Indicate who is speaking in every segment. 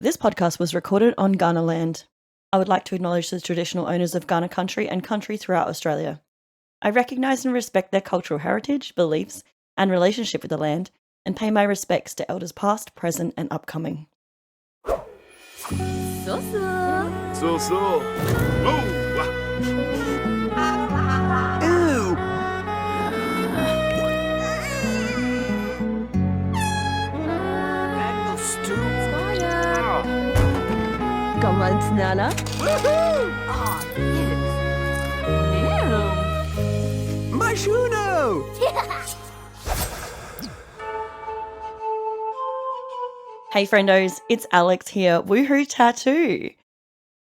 Speaker 1: This podcast was recorded on Ghana land. I would like to acknowledge the traditional owners of Ghana country and country throughout Australia. I recognise and respect their cultural heritage, beliefs, and relationship with the land, and pay my respects to elders past, present, and upcoming.
Speaker 2: So.
Speaker 3: Ew.
Speaker 2: Come on, Nana.
Speaker 3: Woohoo!
Speaker 2: Oh, yes.
Speaker 3: Mashuno!
Speaker 1: Hey friendos, it's Alex here, Woohoo Tattoo.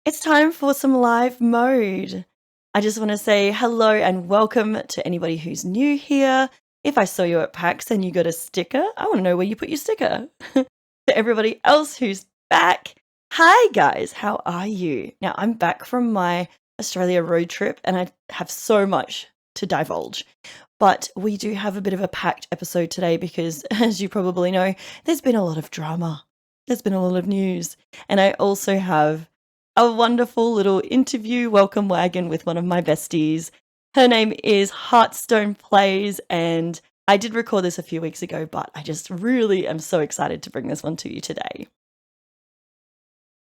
Speaker 1: It's time for some live mode. I just want to say hello and welcome to anybody who's new here. If I saw you at PAX and you got a sticker, I want to know where you put your sticker. To everybody else who's back, hi guys, how are you? Now I'm back from my Australia road trip and I have so much to divulge. But we do have a bit of a packed episode today because, as you probably know, there's been a lot of drama. There's been a lot of news. And I also have a wonderful little interview welcome wagon with one of my besties. Her name is HeartstonePlays, and I did record this a few weeks ago, but I just really am so excited to bring this one to you today.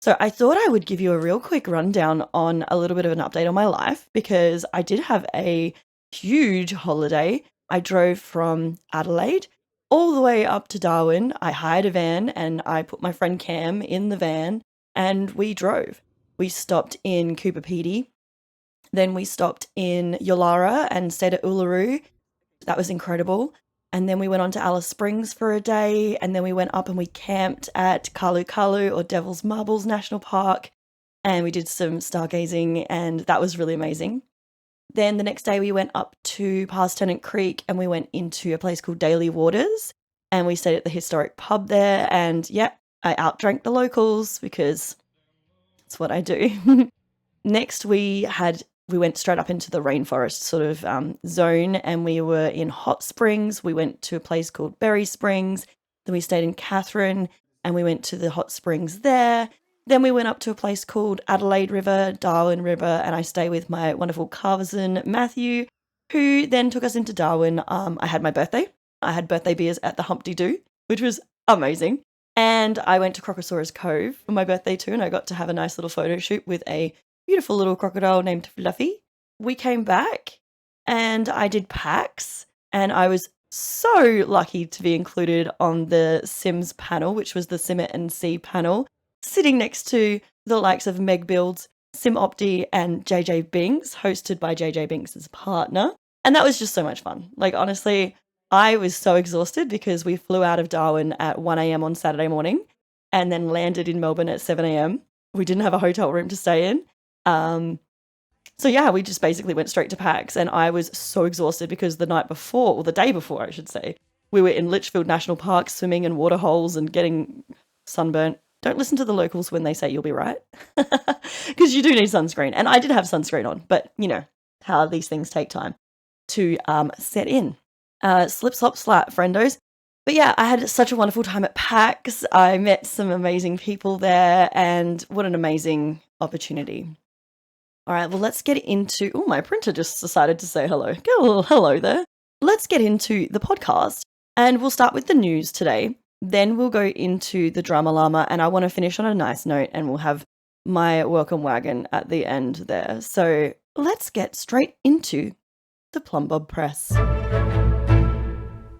Speaker 1: So I thought I would give you a real quick rundown on a little bit of an update on my life because I did have a huge holiday. I drove from Adelaide all the way up to Darwin. I hired a van and I put my friend Cam in the van and we drove. We stopped in Cooper Pedy. Then we stopped in Yulara and stayed at Uluru. That was incredible. And then we went on to Alice Springs for a day. And then we went up and we camped at Kalu Kalu or Devil's Marbles National Park. And we did some stargazing and that was really amazing. Then the next day we went up to past Tennant Creek and we went into a place called Daily Waters and we stayed at the historic pub there and yeah, I outdrank the locals because that's what I do. Next we went straight up into the rainforest sort of zone and we were in Hot Springs. We went to a place called Berry Springs. Then we stayed in Catherine and we went to the hot springs there. Then we went up to a place called Adelaide River, Darwin River, and I stayed with my wonderful cousin, Matthew, who then took us into Darwin. I had my birthday. I had birthday beers at the Humpty Doo, which was amazing. And I went to Crocosaurus Cove for my birthday too, and I got to have a nice little photo shoot with a beautiful little crocodile named Fluffy. We came back and I did PAX, and I was so lucky to be included on the Sims panel, which was the Sim It and See panel, sitting next to the likes of Meg Builds, Sim Opti, and JJ Binks, hosted by JJ Binks' partner. And that was just so much fun. Like, honestly, I was so exhausted because we flew out of Darwin at 1 a.m. on Saturday morning and then landed in Melbourne at 7 a.m. We didn't have a hotel room to stay in. So yeah, we just basically went straight to PAX and I was so exhausted because the night before, or the day before, I should say, we were in Litchfield National Park swimming in water holes and getting sunburnt. Don't listen to the locals when they say you'll be right, because you do need sunscreen. And I did have sunscreen on, but you know how these things take time to set in. Slip, slop, slap, friendos. But yeah, I had such a wonderful time at PAX. I met some amazing people there and what an amazing opportunity. All right, well, let's get into... Oh, my printer just decided to say hello. Get a little hello there. Let's get into the podcast and we'll start with the news today. Then we'll go into the Drama Llama and I want to finish on a nice note and we'll have my welcome wagon at the end there. So let's get straight into the PLUMBOB press.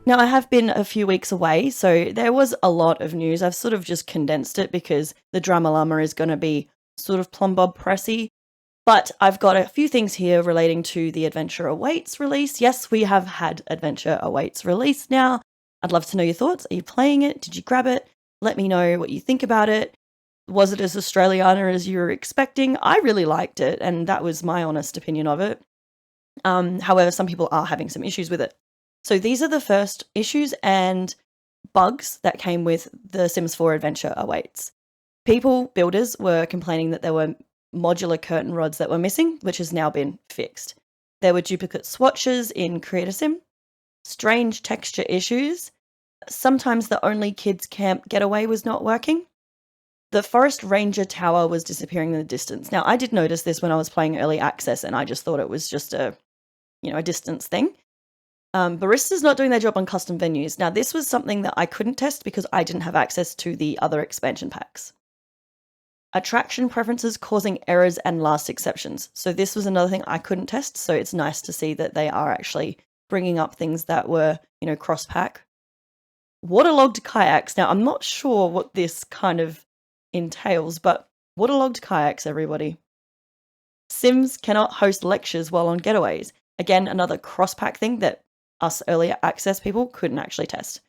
Speaker 1: Now I have been a few weeks away, so there was a lot of news. I've sort of just condensed it because the Drama Llama is going to be sort of PLUMBOB pressy. But I've got a few things here relating to the Adventure Awaits release. Yes, we have had Adventure Awaits release now. I'd love to know your thoughts. Are you playing it? Did you grab it? Let me know what you think about it. Was it as Australiana as you were expecting? I really liked it, and that was my honest opinion of it. However, some people are having some issues with it. So these are the first issues and bugs that came with the Sims 4 Adventure Awaits. Builders were complaining that there were modular curtain rods that were missing, which has now been fixed. There were duplicate swatches in Create a Sim. Strange texture issues. Sometimes the only kids camp getaway was not working. the Forest Ranger Tower was disappearing in the distance. Now, I did notice this when I was playing early access, and I just thought it was just a distance thing. Barista's not doing their job on custom venues. Now, this was something that I couldn't test because I didn't have access to the other expansion packs. Attraction preferences causing errors and last exceptions. So this was another thing I couldn't test, so it's nice to see that they are actually bringing up things that were, cross-pack. Waterlogged kayaks. Now, I'm not sure what this kind of entails, but waterlogged kayaks, everybody. Sims cannot host lectures while on getaways. Again, another cross-pack thing that us earlier access people couldn't actually test.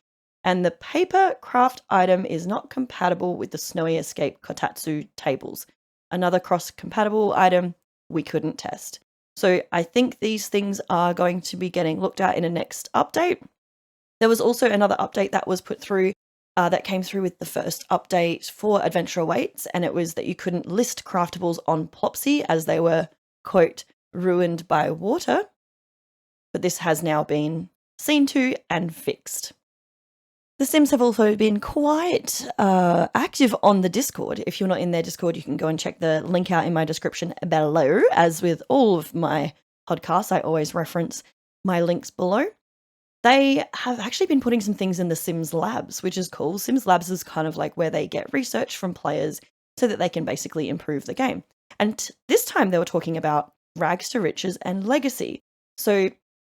Speaker 1: And the paper craft item is not compatible with the Snowy Escape Kotatsu tables. Another cross-compatible item we couldn't test. So I think these things are going to be getting looked at in a next update. There was also another update that was put through that came through with the first update for Adventure Awaits, and it was that you couldn't list craftables on Plopsy as they were, quote, ruined by water. But this has now been seen to and fixed. The Sims have also been quite active on the Discord. If you're not in their Discord, you can go and check the link out in my description below. As with all of my podcasts, I always reference my links below. They have actually been putting some things in the Sims Labs, which is cool. Sims Labs is kind of like where they get research from players so that they can basically improve the game. And this time they were talking about Rags to Riches and Legacy. So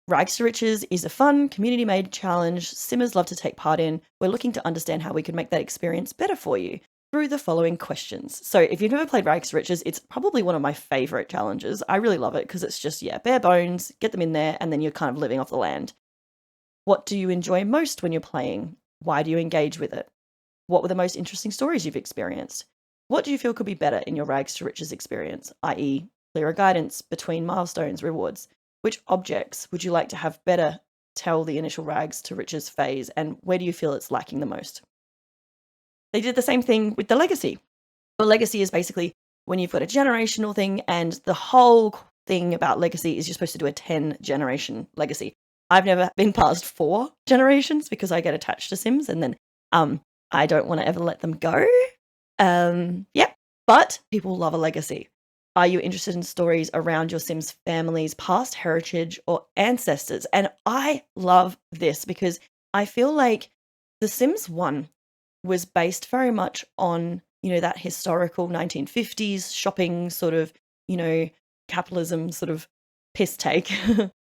Speaker 1: Rags to Riches is a fun, community-made challenge Simmers love to take part in. We're looking to understand how we could make that experience better for you through the following questions. So if you've never played Rags to Riches, it's probably one of my favorite challenges. I really love it because it's just, bare bones, get them in there, and then you're kind of living off the land. What do you enjoy most when you're playing? Why do you engage with it? What were the most interesting stories you've experienced? What do you feel could be better in your Rags to Riches experience, i.e. clearer guidance between milestones, rewards? Which objects would you like to have better tell the initial Rags to Riches phase, and where do you feel it's lacking the most? They did the same thing with the Legacy. Well, Legacy is basically when you've got a generational thing, and the whole thing about Legacy is you're supposed to do a 10-generation Legacy. I've never been past 4 generations because I get attached to Sims, and then I don't want to ever let them go. But people love a Legacy. Are you interested in stories around your Sims family's past heritage or ancestors? And I love this because I feel like The Sims 1 was based very much on, that historical 1950s shopping sort of, capitalism sort of piss take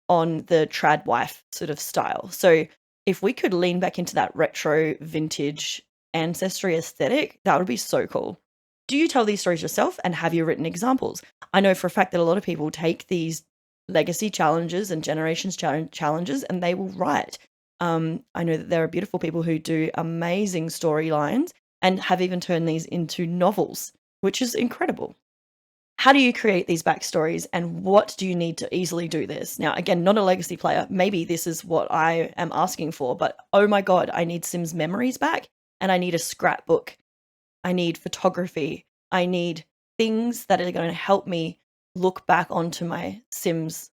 Speaker 1: on the trad wife sort of style. So if we could lean back into that retro vintage ancestry aesthetic, that would be so cool. Do you tell these stories yourself, and have you written examples? I know for a fact that a lot of people take these legacy challenges and generations challenges and they will write. I know that there are beautiful people who do amazing storylines and have even turned these into novels, which is incredible. How do you create these backstories, and what do you need to easily do this? Now, again, not a legacy player. Maybe this is what I am asking for, but oh my God, I need Sims memories back, and I need a scrapbook. I need photography. I need things that are going to help me look back onto my Sims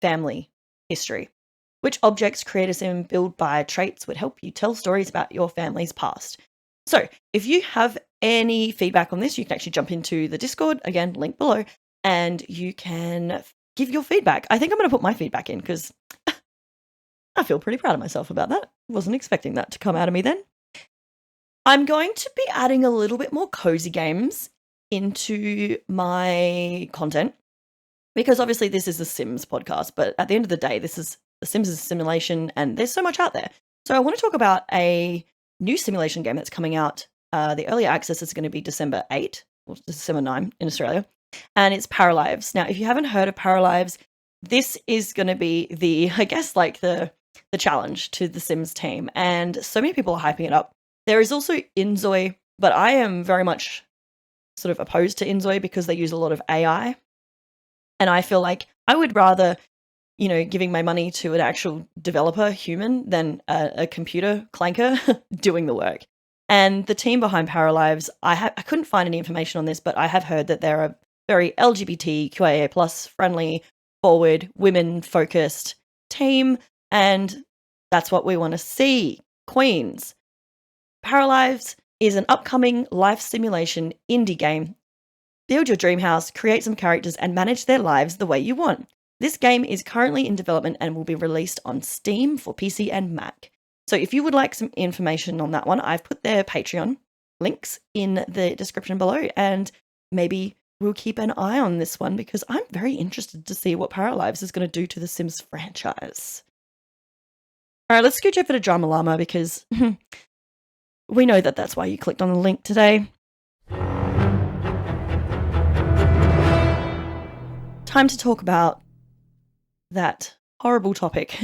Speaker 1: family history. Which objects create a Sim build by traits would help you tell stories about your family's past? So if you have any feedback on this, you can actually jump into the Discord, again, link below, and you can give your feedback. I think I'm going to put my feedback in because I feel pretty proud of myself about that. Wasn't expecting that to come out of me then. I'm going to be adding a little bit more cozy games into my content because obviously this is a Sims podcast, but at the end of the day, this is the Sims is a simulation and there's so much out there. So I want to talk about a new simulation game that's coming out. The early access is going to be December 8 or December 9 in Australia, and it's Paralives. Now, if you haven't heard of Paralives, this is going to be the challenge to the Sims team, and so many people are hyping it up. There is also Inzoi, but I am very much sort of opposed to Inzoi because they use a lot of AI. And I feel like I would rather, giving my money to an actual developer, human, than a computer clanker doing the work. And the team behind Paralives, I couldn't find any information on this, but I have heard that they're a very LGBTQIA+ friendly, forward, women-focused team. And that's what we want to see. Queens. Paralives is an upcoming life simulation indie game. Build your dream house, create some characters, and manage their lives the way you want. This game is currently in development and will be released on Steam for PC and Mac. So if you would like some information on that one, I've put their Patreon links in the description below, and maybe we'll keep an eye on this one because I'm very interested to see what Paralives is going to do to the Sims franchise. All right, let's scooch over to Drama-Llama because we know that that's why you clicked on the link today. Time to talk about that horrible topic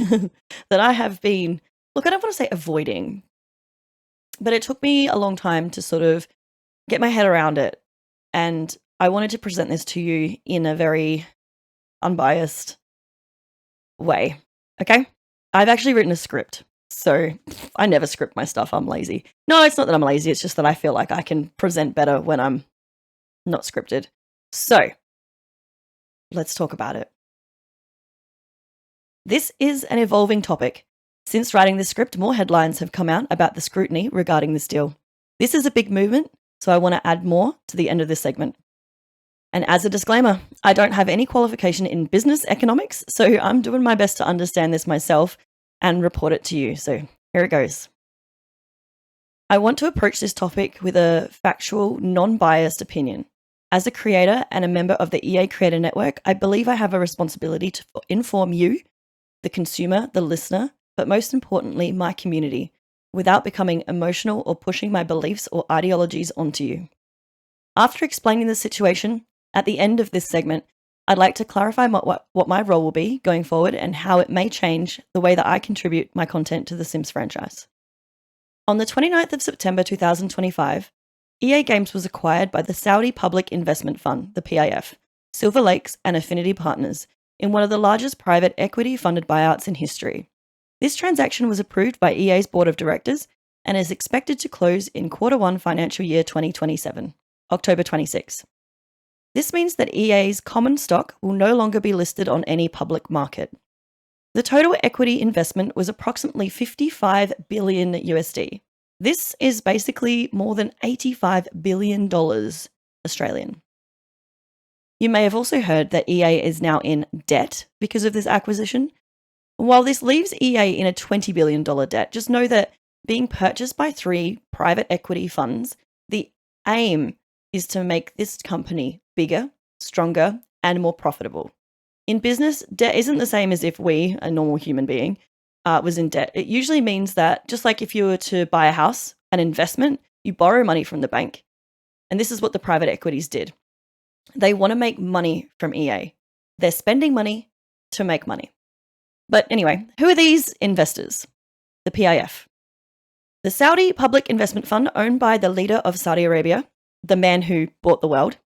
Speaker 1: that I have been, look, I don't want to say avoiding, but it took me a long time to sort of get my head around it. And I wanted to present this to you in a very unbiased way. Okay? I've actually written a script. So I never script my stuff. I'm lazy. No, it's not that I'm lazy. It's just that I feel like I can present better when I'm not scripted. So let's talk about it. This is an evolving topic. Since writing this script, more headlines have come out about the scrutiny regarding this deal. This is a big movement, so I want to add more to the end of this segment. And as a disclaimer, I don't have any qualification in business economics, so I'm doing my best to understand this myself and report it to you. So here it goes. I want to approach this topic with a factual, non-biased opinion. As a creator and a member of the EA Creator Network, I believe I have a responsibility to inform you, the consumer, the listener, but most importantly, my community, without becoming emotional or pushing my beliefs or ideologies onto you. After explaining the situation, at the end of this segment, I'd like to clarify what my role will be going forward and how it may change the way that I contribute my content to the Sims franchise. On the 29th of September 2025, EA Games was acquired by the Saudi Public Investment Fund, the PIF, Silver Lakes and Affinity Partners, in one of the largest private equity-funded buyouts in history. This transaction was approved by EA's board of directors and is expected to close in Q1 financial year 2027, October 26. This means that EA's common stock will no longer be listed on any public market. The total equity investment was approximately $55 billion USD. This is basically more than $85 billion Australian. You may have also heard that EA is now in debt because of this acquisition. While this leaves EA in a $20 billion debt, just know that being purchased by 3 private equity funds, the aim is to make this company bigger, stronger, and more profitable. In business, debt isn't the same as if we, a normal human being, was in debt. It usually means that just like if you were to buy a house, an investment, you borrow money from the bank. And this is what the private equities did. They want to make money from EA. They're spending money to make money. But anyway, who are these investors? The PIF. The Saudi Public Investment Fund, owned by the leader of Saudi Arabia, the man who bought the world.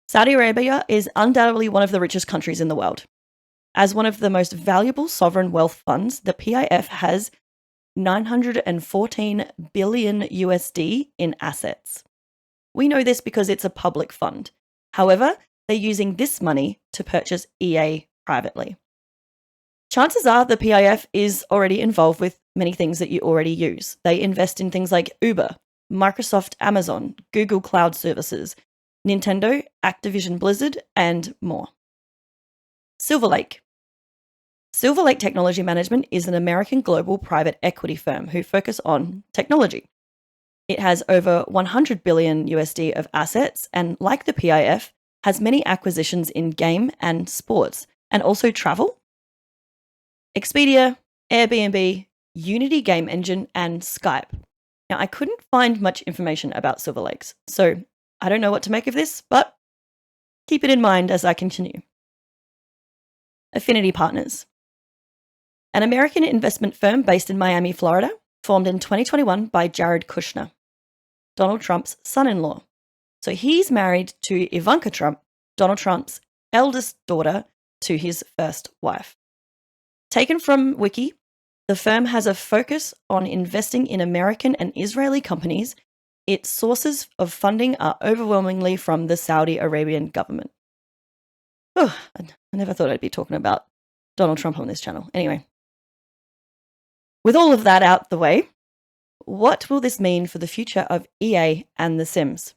Speaker 1: Saudi Arabia is undoubtedly one of the richest countries in the world. As one of the most valuable sovereign wealth funds, the PIF has 914 billion USD in assets. We know this because it's a public fund. However, they're using this money to purchase EA privately. Chances are the PIF is already involved with many things that you already use. They invest in things like Uber, Microsoft, Amazon, Google Cloud Services, Nintendo, Activision Blizzard, and more. Silver Lake. Silver Lake Technology Management is an American global private equity firm who focus on technology. It has over 100 billion USD of assets and, like the PIF, has many acquisitions in game and sports, and also travel. Expedia, Airbnb, Unity Game Engine, and Skype. Now, I couldn't find much information about Silver Lakes, so I don't know what to make of this, but keep it in mind as I continue. Affinity Partners. An American investment firm based in Miami, Florida, formed in 2021 by Jared Kushner, Donald Trump's son-in-law. So he's married to Ivanka Trump, Donald Trump's eldest daughter, to his first wife. Taken from Wiki, the firm has a focus on investing in American and Israeli companies. Its sources of funding are overwhelmingly from the Saudi Arabian government. Oh, I never thought I'd be talking about Donald Trump on this channel. Anyway. With all of that out the way, what will this mean for the future of EA and The Sims?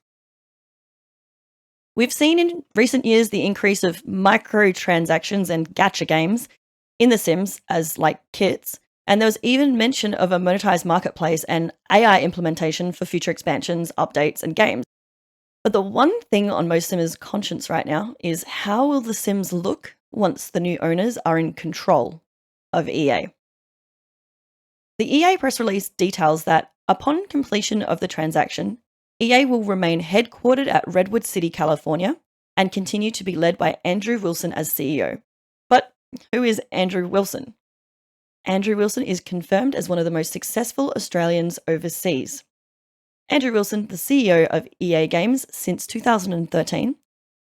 Speaker 1: We've seen in recent years the increase of microtransactions and gacha games in The Sims as like kits, and there was even mention of a monetized marketplace and AI implementation for future expansions, updates, and games. But the one thing on most Simmers' conscience right now is how will The Sims look once the new owners are in control of EA? The EA press release details that upon completion of the transaction, EA will remain headquartered at Redwood City, California, and continue to be led by Andrew Wilson as CEO. But who is Andrew Wilson? Andrew Wilson is confirmed as one of the most successful Australians overseas. Andrew Wilson, the CEO of EA Games since 2013,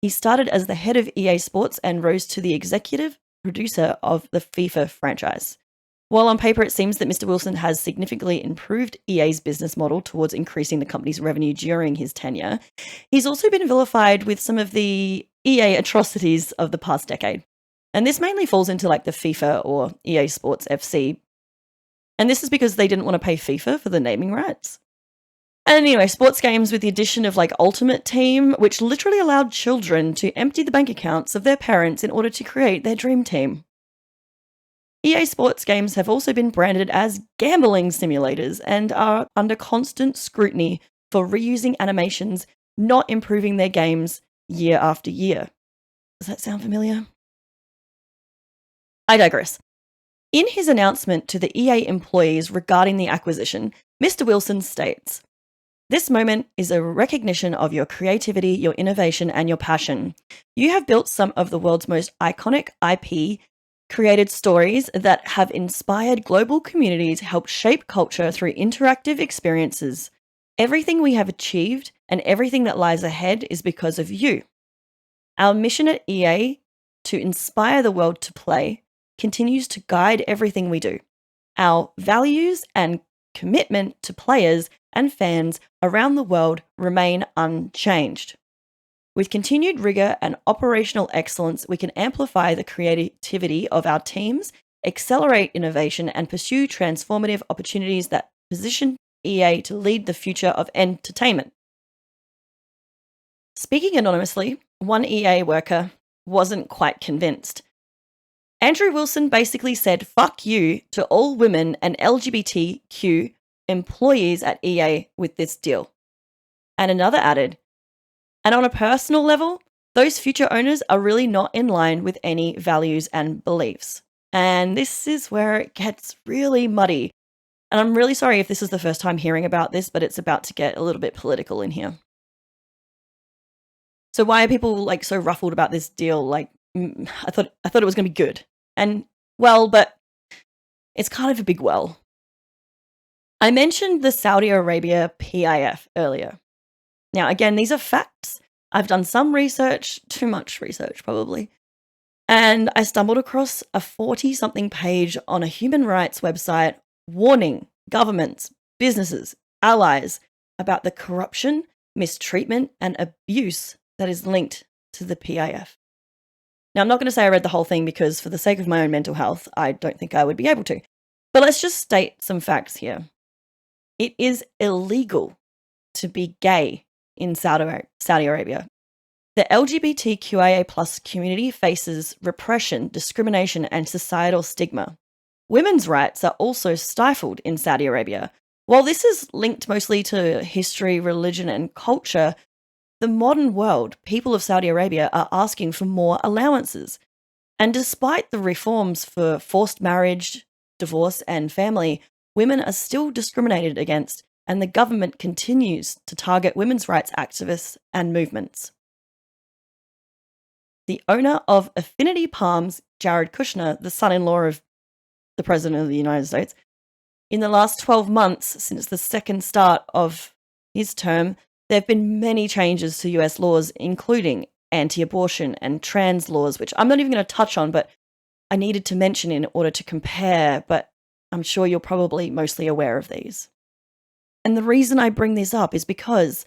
Speaker 1: he started as the head of EA Sports and rose to the executive producer of the FIFA franchise. While on paper it seems that Mr. Wilson has significantly improved EA's business model towards increasing the company's revenue during his tenure, he's also been vilified with some of the EA atrocities of the past decade. And this mainly falls into like the FIFA or EA Sports FC. And this is because they didn't want to pay FIFA for the naming rights. And anyway, sports games with the addition of like Ultimate Team, which literally allowed children to empty the bank accounts of their parents in order to create their dream team. EA Sports games have also been branded as gambling simulators and are under constant scrutiny for reusing animations, not improving their games year after year. Does that sound familiar? I digress. In his announcement to the EA employees regarding the acquisition, Mr. Wilson states, "This moment is a recognition of your creativity, your innovation, and your passion. You have built some of the world's most iconic IP, created stories that have inspired global communities, helped shape culture through interactive experiences. Everything we have achieved and everything that lies ahead is because of you. Our mission at EA to inspire the world to play continues to guide everything we do. Our values and commitment to players and fans around the world remain unchanged. With continued rigor and operational excellence, we can amplify the creativity of our teams, accelerate innovation, and pursue transformative opportunities that position EA to lead the future of entertainment." Speaking anonymously, one EA worker wasn't quite convinced. Andrew Wilson basically said "fuck you" to all women and LGBTQ employees at EA with this deal. And another added, "And on a personal level, those future owners are really not in line with any values and beliefs." And this is where it gets really muddy. And I'm really sorry if this is the first time hearing about this, but it's about to get a little bit political in here. So why are people like so ruffled about this deal? Like, I thought it was going to be good. And well, but it's kind of a big well. I mentioned the Saudi Arabia PIF earlier. Now, again, these are facts. I've done some research, too much research probably, and I stumbled across a 40-something page on a human rights website warning governments, businesses, allies about the corruption, mistreatment, and abuse that is linked to the PIF. Now, I'm not going to say I read the whole thing because for the sake of my own mental health, I don't think I would be able to. But let's just state some facts here. It is illegal to be gay in Saudi Arabia. The LGBTQIA+ community faces repression, discrimination, and societal stigma. Women's rights are also stifled in Saudi Arabia. While this is linked mostly to history, religion, and culture, the modern world, people of Saudi Arabia are asking for more allowances. And despite the reforms for forced marriage, divorce, and family, women are still discriminated against, and the government continues to target women's rights activists and movements. The owner of Affinity Palms, Jared Kushner, the son-in-law of the President of the United States, in the last 12 months since the second start of his term, there have been many changes to US laws, including anti-abortion and trans laws, which I'm not even going to touch on, but I needed to mention in order to compare, but I'm sure you're probably mostly aware of these. And the reason I bring this up is because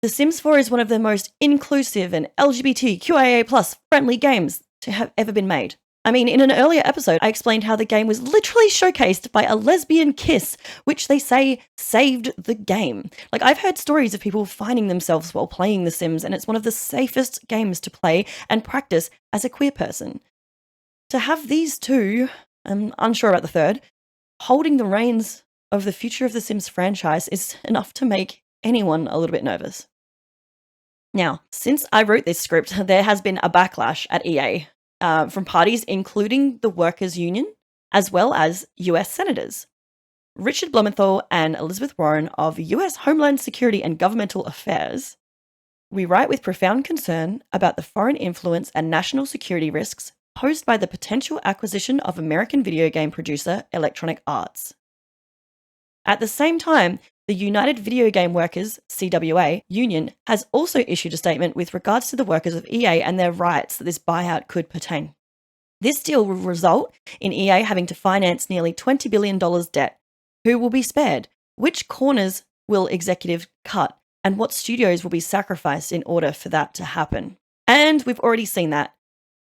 Speaker 1: The Sims 4 is one of the most inclusive and LGBTQIA+ friendly games to have ever been made. I mean, in an earlier episode, I explained how the game was literally showcased by a lesbian kiss, which they say saved the game. Like, I've heard stories of people finding themselves while playing The Sims, and it's one of the safest games to play and practice as a queer person. To have these two, I'm unsure about the third, holding the reins of the future of the Sims franchise is enough to make anyone a little bit nervous. Now, since I wrote this script, there has been a backlash at EA from parties including the Workers' Union, as well as US senators. Richard Blumenthal and Elizabeth Warren of US Homeland Security and Governmental Affairs. We write with profound concern about the foreign influence and national security risks posed by the potential acquisition of American video game producer Electronic Arts. At the same time, the United Video Game Workers, CWA, union has also issued a statement with regards to the workers of EA and their rights that this buyout could pertain. This deal will result in EA having to finance nearly $20 billion debt. Who will be spared? Which corners will executive cut? And what studios will be sacrificed in order for that to happen? And we've already seen that.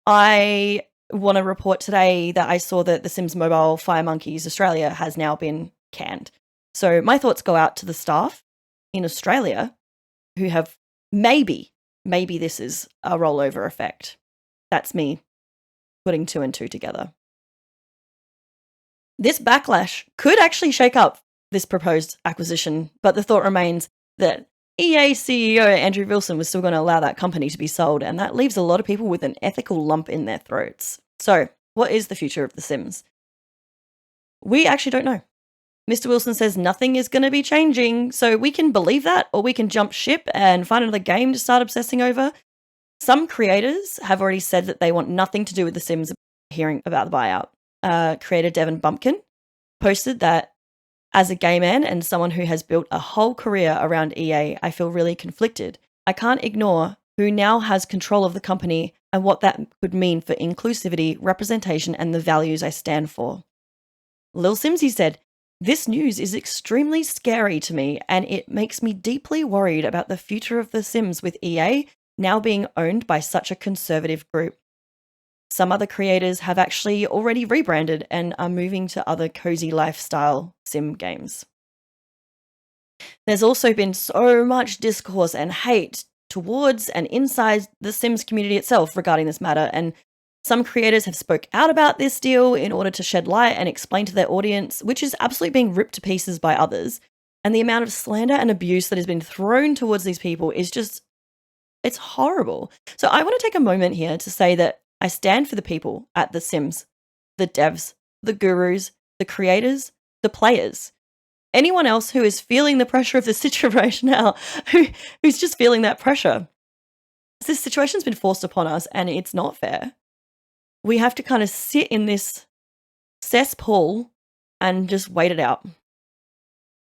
Speaker 1: I want to report today that I saw that The Sims Mobile Fire Monkeys Australia has now been canned. So my thoughts go out to the staff in Australia who have maybe this is a rollover effect. That's me putting 2 and 2 together. This backlash could actually shake up this proposed acquisition, but the thought remains that EA CEO Andrew Wilson was still going to allow that company to be sold, and that leaves a lot of people with an ethical lump in their throats. So, what is the future of The Sims? We actually don't know. Mr. Wilson says nothing is going to be changing, so we can believe that, or we can jump ship and find another game to start obsessing over. Some creators have already said that they want nothing to do with The Sims hearing about the buyout. Creator Devin Bumpkin posted that, as a gay man and someone who has built a whole career around EA, I feel really conflicted. I can't ignore who now has control of the company and what that could mean for inclusivity, representation, and the values I stand for. Lil Simsy said, "This news is extremely scary to me, and it makes me deeply worried about the future of The Sims with EA now being owned by such a conservative group. Some other creators have actually already rebranded and are moving to other cozy lifestyle sim games." There's also been so much discourse and hate towards and inside the Sims community itself regarding this matter, and some creators have spoke out about this deal in order to shed light and explain to their audience, which is absolutely being ripped to pieces by others. And the amount of slander and abuse that has been thrown towards these people is just, it's horrible. So I want to take a moment here to say that I stand for the people at The Sims, the devs, the gurus, the creators, the players. Anyone else who is feeling the pressure of the situation now, who's just feeling that pressure. This situation's been forced upon us and it's not fair. We have to kind of sit in this cesspool and just wait it out.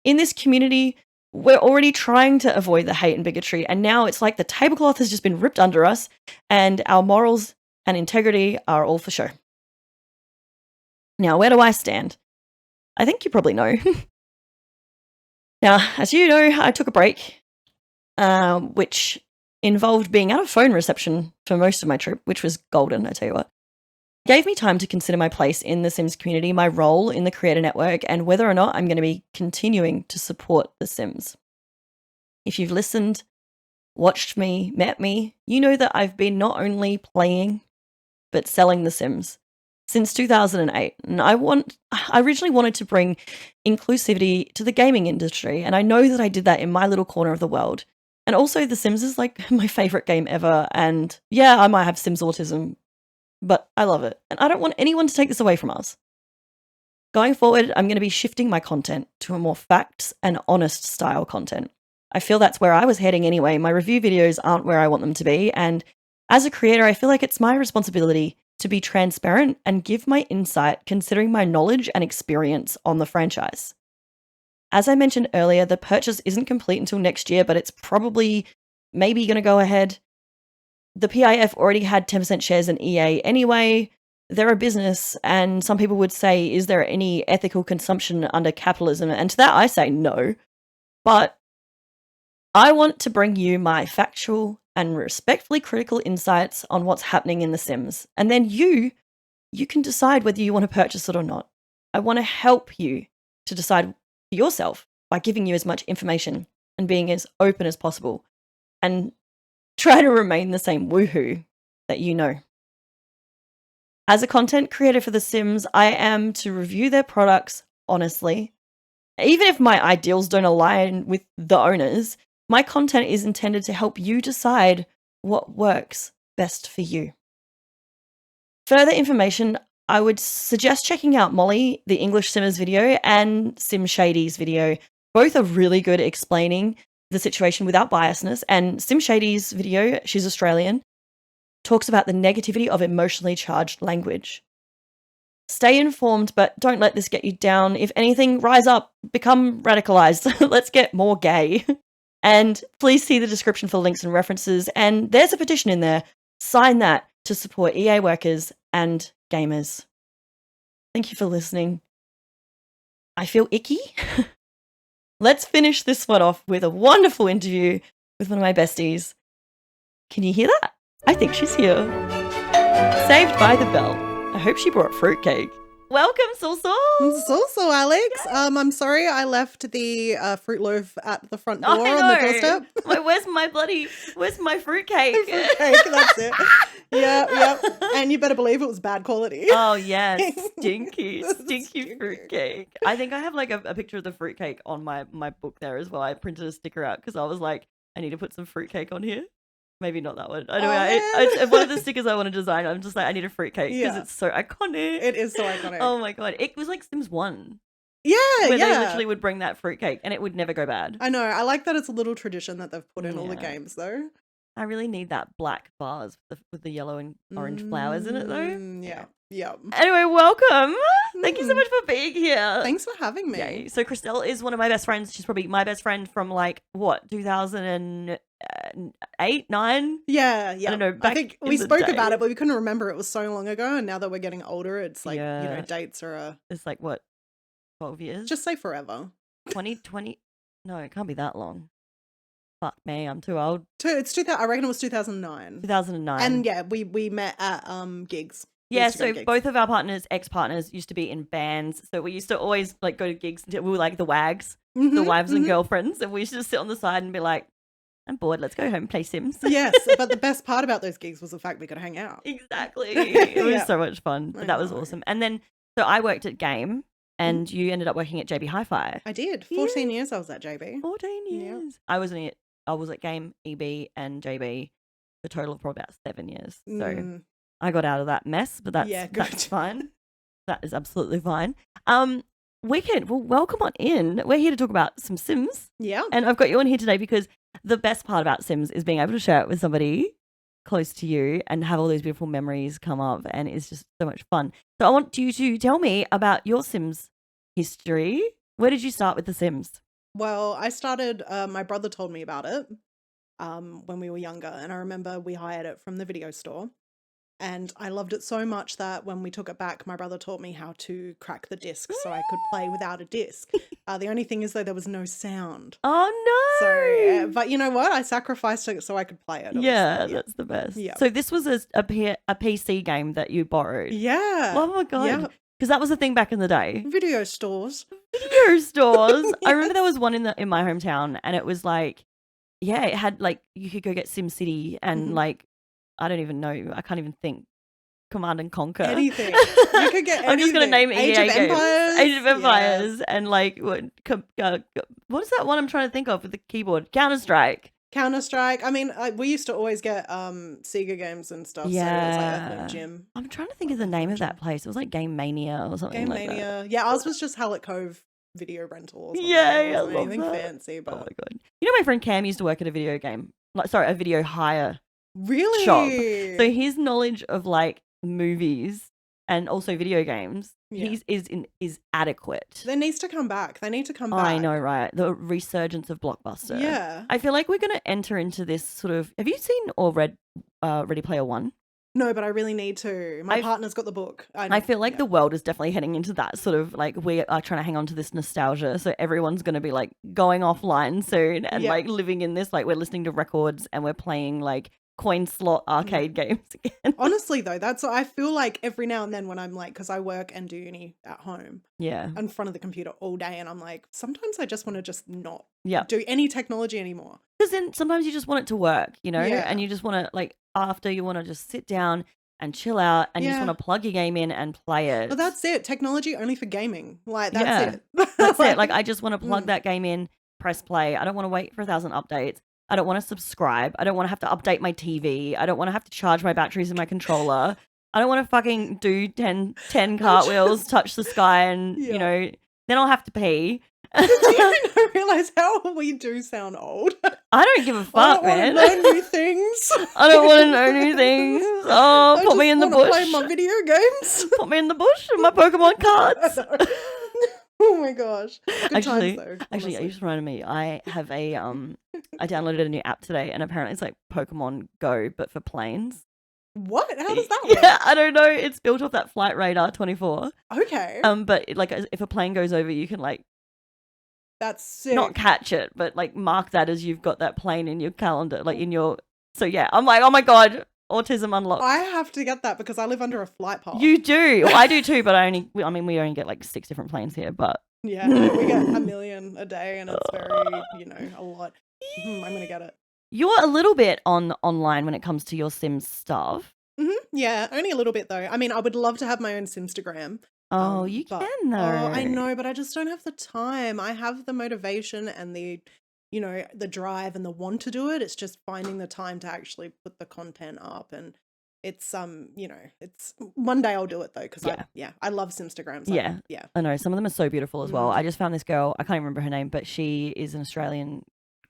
Speaker 1: In this community, we're already trying to avoid the hate and bigotry, and now it's like the tablecloth has just been ripped under us and our morals and integrity are all for show. Now, where do I stand? I think you probably know. Now, as you know, I took a break, which involved being out of phone reception for most of my trip, which was golden, I tell you what. It gave me time to consider my place in the Sims community, my role in the creator network, and whether or not I'm going to be continuing to support The Sims. If you've listened, watched me, met me, you know that I've been not only playing, but selling The Sims since 2008. And I originally wanted to bring inclusivity to the gaming industry, and I know that I did that in my little corner of the world. And also, The Sims is like my favorite game ever, and yeah, I might have Sims autism, but I love it, and I don't want anyone to take this away from us. Going forward, I'm going to be shifting my content to a more facts and honest style content. I feel that's where I was heading anyway. My review videos aren't where I want them to be, and as a creator, I feel like it's my responsibility to be transparent and give my insight considering my knowledge and experience on the franchise. As I mentioned earlier, the purchase isn't complete until next year, but it's probably maybe going to go ahead. The PIF already had 10% shares in EA anyway. They're a business, and some people would say, is there any ethical consumption under capitalism? And to that I say no. But I want to bring you my factual and respectfully critical insights on what's happening in The Sims. And then you you can decide whether you want to purchase it or not. I want to help you to decide for yourself by giving you as much information and being as open as possible and try to remain the same woohoo that you know. As a content creator for The Sims, I am to review their products honestly. Even if my ideals don't align with the owners, my content is intended to help you decide what works best for you. Further information, I would suggest checking out Molly, the English Simmers video, and Sim Shady's video. Both are really good at explaining the situation without biasness, and Sim Shady's video, she's Australian, talks about the negativity of emotionally charged language. Stay informed, but don't let this get you down. If anything, rise up, become radicalized. Let's get more gay. And please see the description for links and references. And there's a petition in there. Sign that to support EA workers and gamers. Thank you for listening. I feel icky. Let's finish this one off with a wonderful interview with one of my besties. Can you hear that? I think she's here. Saved by the bell. I hope she brought fruitcake. Welcome, Sulsul.
Speaker 4: So, Alex. I'm sorry I left the fruit loaf at the front door on the doorstep.
Speaker 1: Like, where's my fruitcake?
Speaker 4: Fruitcake, that's it. Yep. And you better believe it was bad quality.
Speaker 1: Oh, yes. Stinky fruitcake. I think I have like a picture of the fruitcake on my book there as well. I printed a sticker out because I was like, I need to put some fruitcake on here. Maybe not that one. Anyway, it's one of the stickers I want to design. I'm just like, I need a fruitcake because it's so iconic.
Speaker 4: It is so iconic.
Speaker 1: Oh my God. It was like Sims 1.
Speaker 4: Yeah,
Speaker 1: where they literally would bring that fruitcake and it would never go bad.
Speaker 4: I know. I like that it's a little tradition that they've put in all the games though.
Speaker 1: I really need that black vase with the yellow and orange flowers in it though.
Speaker 4: Yeah.
Speaker 1: Anyway, welcome. Thank you so much for being here.
Speaker 4: Thanks for having me.
Speaker 1: Yay. So Christelle is one of my best friends. She's probably my best friend from like, what, 2008, 9?
Speaker 4: Yeah.
Speaker 1: I don't know.
Speaker 4: I think we spoke about it, but we couldn't remember. It was so long ago. And now that we're getting older, it's like, dates are
Speaker 1: it's like, what, 12 years?
Speaker 4: Just say forever.
Speaker 1: 2020? No, it can't be that long. Fuck me, I'm too old.
Speaker 4: It's 2000. I reckon it was 2009.
Speaker 1: 2009.
Speaker 4: And yeah, we met at gigs.
Speaker 1: Yeah, so both of our ex-partners used to be in bands. So we used to always like go to gigs. We were like the wags, the wives and girlfriends. And we used to just sit on the side and be like, I'm bored. Let's go home and play Sims.
Speaker 4: Yes, but the best part about those gigs was the fact we could hang out.
Speaker 1: Exactly. It was so much fun. But that was awesome. And then, so I worked at Game and you ended up working at JB Hi-Fi.
Speaker 4: I did. 14 years I was at JB.
Speaker 1: 14 years. Yeah. I was at Game, EB and JB for a total of probably about 7 years. So I got out of that mess, but that's fine. That is absolutely fine. Wicked. Well, welcome on in. We're here to talk about some Sims.
Speaker 4: Yeah.
Speaker 1: And I've got you on here today because the best part about Sims is being able to share it with somebody close to you and have all these beautiful memories come up, and it's just so much fun. So I want you to tell me about your Sims history. Where did you start with The Sims?
Speaker 4: Well, I started, my brother told me about it when we were younger, and I remember we hired it from the video store. And I loved it so much that when we took it back, my brother taught me how to crack the disc so I could play without a disc. The only thing is, though, there was no sound.
Speaker 1: Oh, no.
Speaker 4: So, but you know what? I sacrificed it so I could play it.
Speaker 1: That's the best. Yeah. So this was a PC game that you borrowed.
Speaker 4: Yeah.
Speaker 1: Oh, my God. Because that was the thing back in the day.
Speaker 4: Video stores.
Speaker 1: Yes. I remember there was one in my hometown, and it was like, it had like, you could go get SimCity and like, I don't even know. I can't even think. Command and Conquer.
Speaker 4: Anything. You could get anything.
Speaker 1: I'm just going to name
Speaker 4: Age
Speaker 1: EA
Speaker 4: of
Speaker 1: games.
Speaker 4: Empires.
Speaker 1: Age of Empires. And like, what is that one I'm trying to think of with the keyboard? Counter-Strike.
Speaker 4: I mean, we used to always get Sega games and stuff.
Speaker 1: Yeah.
Speaker 4: So it was like Earthworm Jim.
Speaker 1: I'm trying to think of the name of that place. It was like Game Mania or something like that.
Speaker 4: Yeah, ours was just Hallett Cove video rental or something.
Speaker 1: I love
Speaker 4: anything
Speaker 1: that.
Speaker 4: fancy. But...
Speaker 1: Oh my God. You know, my friend Cam used to work at a video hire
Speaker 4: really
Speaker 1: shop. So his knowledge of like movies and also video games is adequate.
Speaker 4: There needs to come back. They need to come back.
Speaker 1: I know, right? The resurgence of Blockbuster.
Speaker 4: Yeah.
Speaker 1: I feel like we're going to enter into this sort of. Have you seen or read Ready Player One?
Speaker 4: No, but I really need to. My partner's got the book.
Speaker 1: I feel like the world is definitely heading into that sort of like we are trying to hang on to this nostalgia. So everyone's going to be like going offline soon and like living in this, like we're listening to records and we're playing like coin slot arcade games again.
Speaker 4: Honestly, though, that's I feel like every now and then when I'm like, because I work and do uni at home
Speaker 1: Yeah.
Speaker 4: in front of the computer all day, and I'm like, sometimes I just want to just not
Speaker 1: Yeah.
Speaker 4: do any technology anymore.
Speaker 1: Because then sometimes you just want it to work, you know,
Speaker 4: Yeah.
Speaker 1: and you just want to like after you want to just sit down and chill out and you just
Speaker 4: Yeah.
Speaker 1: want to plug your game in and play it.
Speaker 4: But that's it. Technology only for gaming. Like, that's
Speaker 1: Yeah.
Speaker 4: it.
Speaker 1: That's it. Like I just want to plug
Speaker 4: Mm.
Speaker 1: that game in, press play. I don't want to wait for 1,000 updates. I don't want to subscribe. I don't want to have to update my TV. I don't want to have to charge my batteries in my controller. I don't want to fucking do 10 cartwheels, touch the sky, and, you
Speaker 4: Yeah.
Speaker 1: know, then I'll have to pee.
Speaker 4: Do you not realize how we do sound old?
Speaker 1: I don't give a
Speaker 4: I
Speaker 1: fuck,
Speaker 4: don't want to
Speaker 1: man.
Speaker 4: learn new things.
Speaker 1: I don't want to know new things. Oh,
Speaker 4: I
Speaker 1: put me
Speaker 4: just
Speaker 1: in the
Speaker 4: wanna play
Speaker 1: bush.
Speaker 4: my video games.
Speaker 1: Put me in the bush with my Pokemon cards.
Speaker 4: Oh my gosh. Good
Speaker 1: Actually,
Speaker 4: times though.
Speaker 1: Actually, you
Speaker 4: honestly.
Speaker 1: just reminded me. I have a I downloaded a new app today, and apparently it's like Pokemon Go, but for planes.
Speaker 4: What? How does that work?
Speaker 1: Yeah, I don't know. It's built off that Flight Radar 24.
Speaker 4: Okay.
Speaker 1: But like if a plane goes over, you can like
Speaker 4: That's sick.
Speaker 1: not catch it, but like mark that as you've got that plane in your calendar, like in your. So yeah, I'm like, oh my god, autism unlocked.
Speaker 4: I have to get that because I live under a flight path.
Speaker 1: You do. Well, I do too, but I mean, we only get like 6 different planes here, but
Speaker 4: Yeah, no, we get a million a day and it's very, a lot. I'm going to get it.
Speaker 1: you're a little bit online when it comes to your Sims stuff.
Speaker 4: Yeah, only a little bit though. I mean, I would love to have my own Simstagram.
Speaker 1: Oh, you
Speaker 4: but-
Speaker 1: can though.
Speaker 4: Oh, I know, but I just don't have the time. I have the motivation and the drive and the want to do it. It's just finding the time to actually put the content up, and it's it's one day I'll do it though because I love Simstagrams.
Speaker 1: Yeah.
Speaker 4: Yeah.
Speaker 1: I know some of them are so beautiful as well.
Speaker 4: Mm.
Speaker 1: I just found this girl. I can't even remember her name, but she is an Australian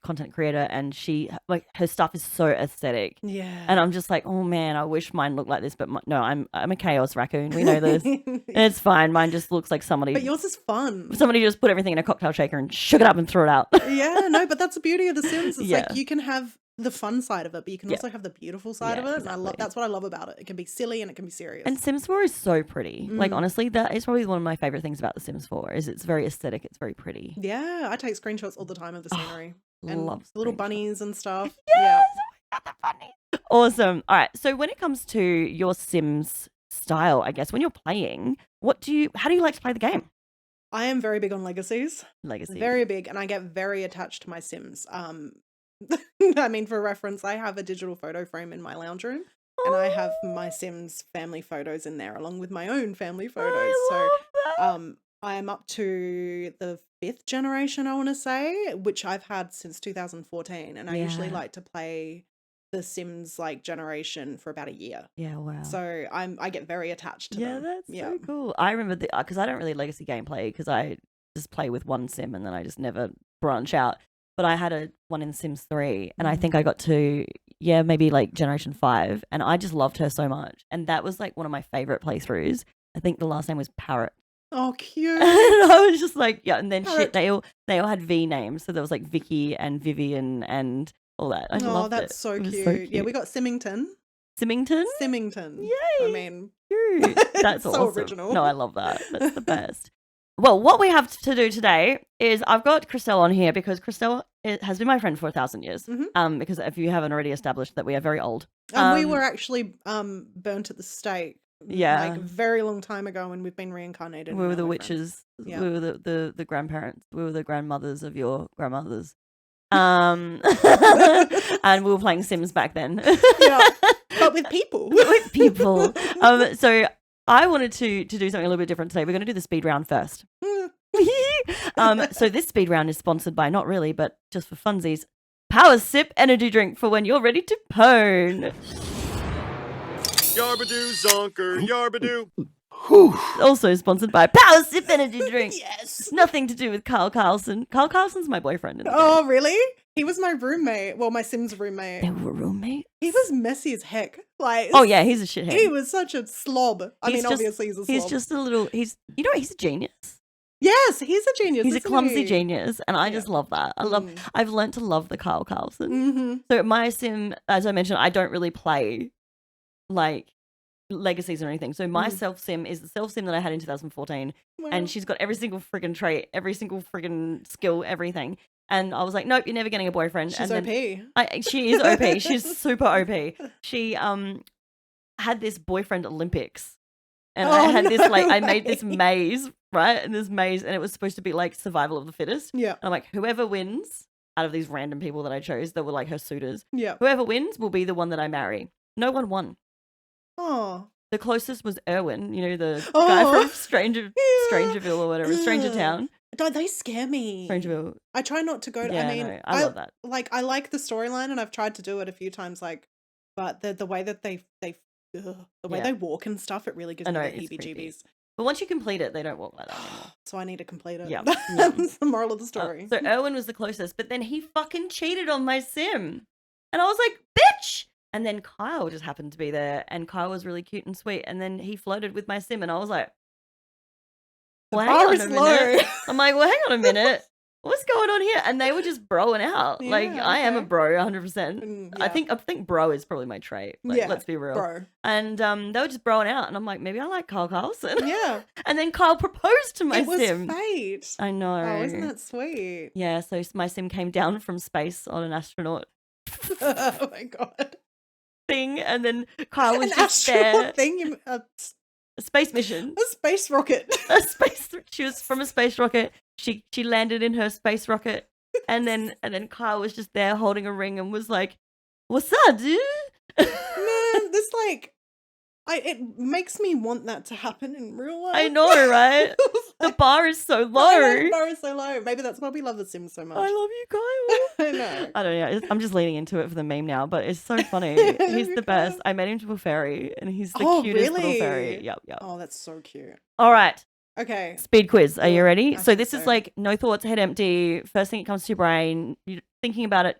Speaker 1: content creator, and she like her stuff is so aesthetic.
Speaker 4: Yeah.
Speaker 1: And I'm just like, oh man, I wish mine looked like this, but no, I'm a chaos raccoon. We know this. And it's fine. Mine just looks like
Speaker 4: But yours is fun.
Speaker 1: somebody just put everything in a cocktail shaker and shook it up and threw it out.
Speaker 4: Yeah, no, but that's the beauty of The Sims. It's
Speaker 1: Yeah.
Speaker 4: like you can have the fun side of it, but you can
Speaker 1: Yeah.
Speaker 4: also have the beautiful side
Speaker 1: Yeah,
Speaker 4: of it. And
Speaker 1: exactly.
Speaker 4: that's what I love about it. It can be silly and it can be serious.
Speaker 1: And Sims 4 is so pretty. Like
Speaker 4: Mm.
Speaker 1: honestly, that is probably one of my favorite things about The Sims 4 is it's very aesthetic. It's very pretty.
Speaker 4: yeah, I take screenshots all the time of the
Speaker 1: Oh,
Speaker 4: scenery and
Speaker 1: Love
Speaker 4: little
Speaker 1: screenshots.
Speaker 4: bunnies and stuff.
Speaker 1: Yes! Oh my God, they're funny. Awesome. All right. So when it comes to your Sims style, I guess when you're playing, how do you like to play the game?
Speaker 4: I am very big on legacies.
Speaker 1: Legacy.
Speaker 4: Very big, and I get very attached to my Sims. I mean, for reference, I have a digital photo frame in my lounge room, and I have my Sims family photos in there along with my own family photos.
Speaker 1: I love that.
Speaker 4: I am up to the 5th generation, I want to say, which I've had since 2014, and I usually
Speaker 1: Yeah.
Speaker 4: like to play the Sims like generation for about a year.
Speaker 1: Yeah. Wow.
Speaker 4: So I get very attached to
Speaker 1: yeah,
Speaker 4: them.
Speaker 1: that's
Speaker 4: Yeah.
Speaker 1: so cool. I remember because I don't really legacy gameplay because I just play with one sim and then I just never branch out. But I had one in Sims 3 and I think I got to maybe like generation 5, and I just loved her so much, and that was like one of my favorite playthroughs. I think the last name was Parrot.
Speaker 4: Oh, cute.
Speaker 1: And I was just like, yeah, and then
Speaker 4: Parrot.
Speaker 1: they all had V names, so there was like Vicky and Vivian and all that. I
Speaker 4: Oh,
Speaker 1: loved
Speaker 4: that's
Speaker 1: it.
Speaker 4: so
Speaker 1: It was
Speaker 4: cute. Yeah, we got Simmington.
Speaker 1: Simmington.
Speaker 4: Simmington.
Speaker 1: Yay!
Speaker 4: I mean,
Speaker 1: Cute. That's
Speaker 4: so
Speaker 1: awesome.
Speaker 4: original.
Speaker 1: No, I love that. That's the best. Well, what we have to do today is I've got Christelle on here because Christelle has been my friend for 1,000 years.
Speaker 4: Mhm.
Speaker 1: Because if you haven't already established that we are very old.
Speaker 4: And we were actually burnt at the stake.
Speaker 1: Yeah.
Speaker 4: Like a very long time ago, and we've been reincarnated.
Speaker 1: We
Speaker 4: and
Speaker 1: were
Speaker 4: now
Speaker 1: the
Speaker 4: we're
Speaker 1: witches.
Speaker 4: Yeah.
Speaker 1: We were the grandparents. We were the grandmothers of your grandmothers. And we were playing Sims back then.
Speaker 4: friends. Yeah, but with people.
Speaker 1: With people. So I wanted to do something a little bit different today. We're going to do the speed round first. So this speed round is sponsored by, not really, but just for funsies, Power Sip energy drink for when you're ready to pone.
Speaker 3: Yarbadoo, zonker, yarbadoo.
Speaker 1: Also sponsored by Power Sip energy drink.
Speaker 4: Yes.
Speaker 1: Nothing to do with Carl Carlson. Carl Carlson's my boyfriend. In the game.
Speaker 4: Oh, really? He was my roommate. Well, my Sims roommate.
Speaker 1: They were roommates.
Speaker 4: He was messy as heck. Like,
Speaker 1: Oh yeah, he's a shithead.
Speaker 4: he was such a slob. I
Speaker 1: He's
Speaker 4: mean,
Speaker 1: just-
Speaker 4: obviously he's a slob.
Speaker 1: He's just a little. He's a genius.
Speaker 4: yes, he's a genius.
Speaker 1: He's a
Speaker 4: isn't
Speaker 1: clumsy
Speaker 4: he?
Speaker 1: genius, and I
Speaker 4: Yeah.
Speaker 1: just love that. I've learned to love the Carl Carlson.
Speaker 4: Mm-hmm.
Speaker 1: So my sim, as I mentioned, I don't really play like legacies or anything. So my self sim is the self sim that I had in 2014, and she's got every single friggin' trait, every single friggin' skill, everything. And I was like, nope, you're never getting a boyfriend.
Speaker 4: She's
Speaker 1: and
Speaker 4: OP.
Speaker 1: She is OP. She's super OP. She had this boyfriend Olympics. And I had this I made this maze, right? And this maze, and it was supposed to be like survival of the fittest.
Speaker 4: Yeah.
Speaker 1: And I'm like, whoever wins out of these random people that I chose that were like her suitors,
Speaker 4: whoever
Speaker 1: wins will be the one that I marry. No one won.
Speaker 4: Oh.
Speaker 1: The closest was Erwin, the guy from Strangerville or whatever, Stranger Town.
Speaker 4: Don't they scare me?
Speaker 1: Strangerville.
Speaker 4: I try not to go to,
Speaker 1: I love that.
Speaker 4: Like, I like the storyline and I've tried to do it a few times, but the way that they walk and stuff, it really gives me the heebie-jeebies.
Speaker 1: But once you complete it, they don't walk like that anymore.
Speaker 4: So I need to complete it.
Speaker 1: Yeah.
Speaker 4: That's the moral of the story.
Speaker 1: So Erwin was the closest, but then he fucking cheated on my sim. And I was like, bitch! And then Kyle just happened to be there, and Kyle was really cute and sweet, and then he flirted with my sim, and I was like, well, hang on a minute. I'm like, well, hang on a minute. What's going on here? And they were just broing out. I am a bro, 100%. I think bro is probably my trait. Let's be real.
Speaker 4: Bro.
Speaker 1: And they were just broing out, and I'm like, maybe I like Kyle Carlson.
Speaker 4: Yeah.
Speaker 1: And then Kyle proposed to my sim.
Speaker 4: It was fate.
Speaker 1: I know.
Speaker 4: Oh, isn't that sweet?
Speaker 1: Yeah, so my sim came down from space on an astronaut
Speaker 4: oh my God.
Speaker 1: thing, and then Kyle was
Speaker 4: an
Speaker 1: just
Speaker 4: astronaut
Speaker 1: there.
Speaker 4: Thing?
Speaker 1: A space mission.
Speaker 4: A space rocket.
Speaker 1: She was from a space rocket. She landed in her space rocket, and then Kyle was just there holding a ring and was like, "What's up, dude?"
Speaker 4: Man, this it makes me want that to happen in real life.
Speaker 1: I know, right? The bar is so low.
Speaker 4: The bar is so low. Maybe that's why we love The Sims so much.
Speaker 1: I love you, Kyle.
Speaker 4: I know.
Speaker 1: I don't know. I'm just leaning into it for the meme now, but it's so funny. He's the best. I made him to a fairy, and he's the cutest little fairy. Yep.
Speaker 4: Oh, that's so cute.
Speaker 1: All right.
Speaker 4: Okay.
Speaker 1: Speed quiz. Are you ready?
Speaker 4: I
Speaker 1: So
Speaker 4: think
Speaker 1: this is like no thoughts, head empty. First thing that comes to your brain. You're thinking about it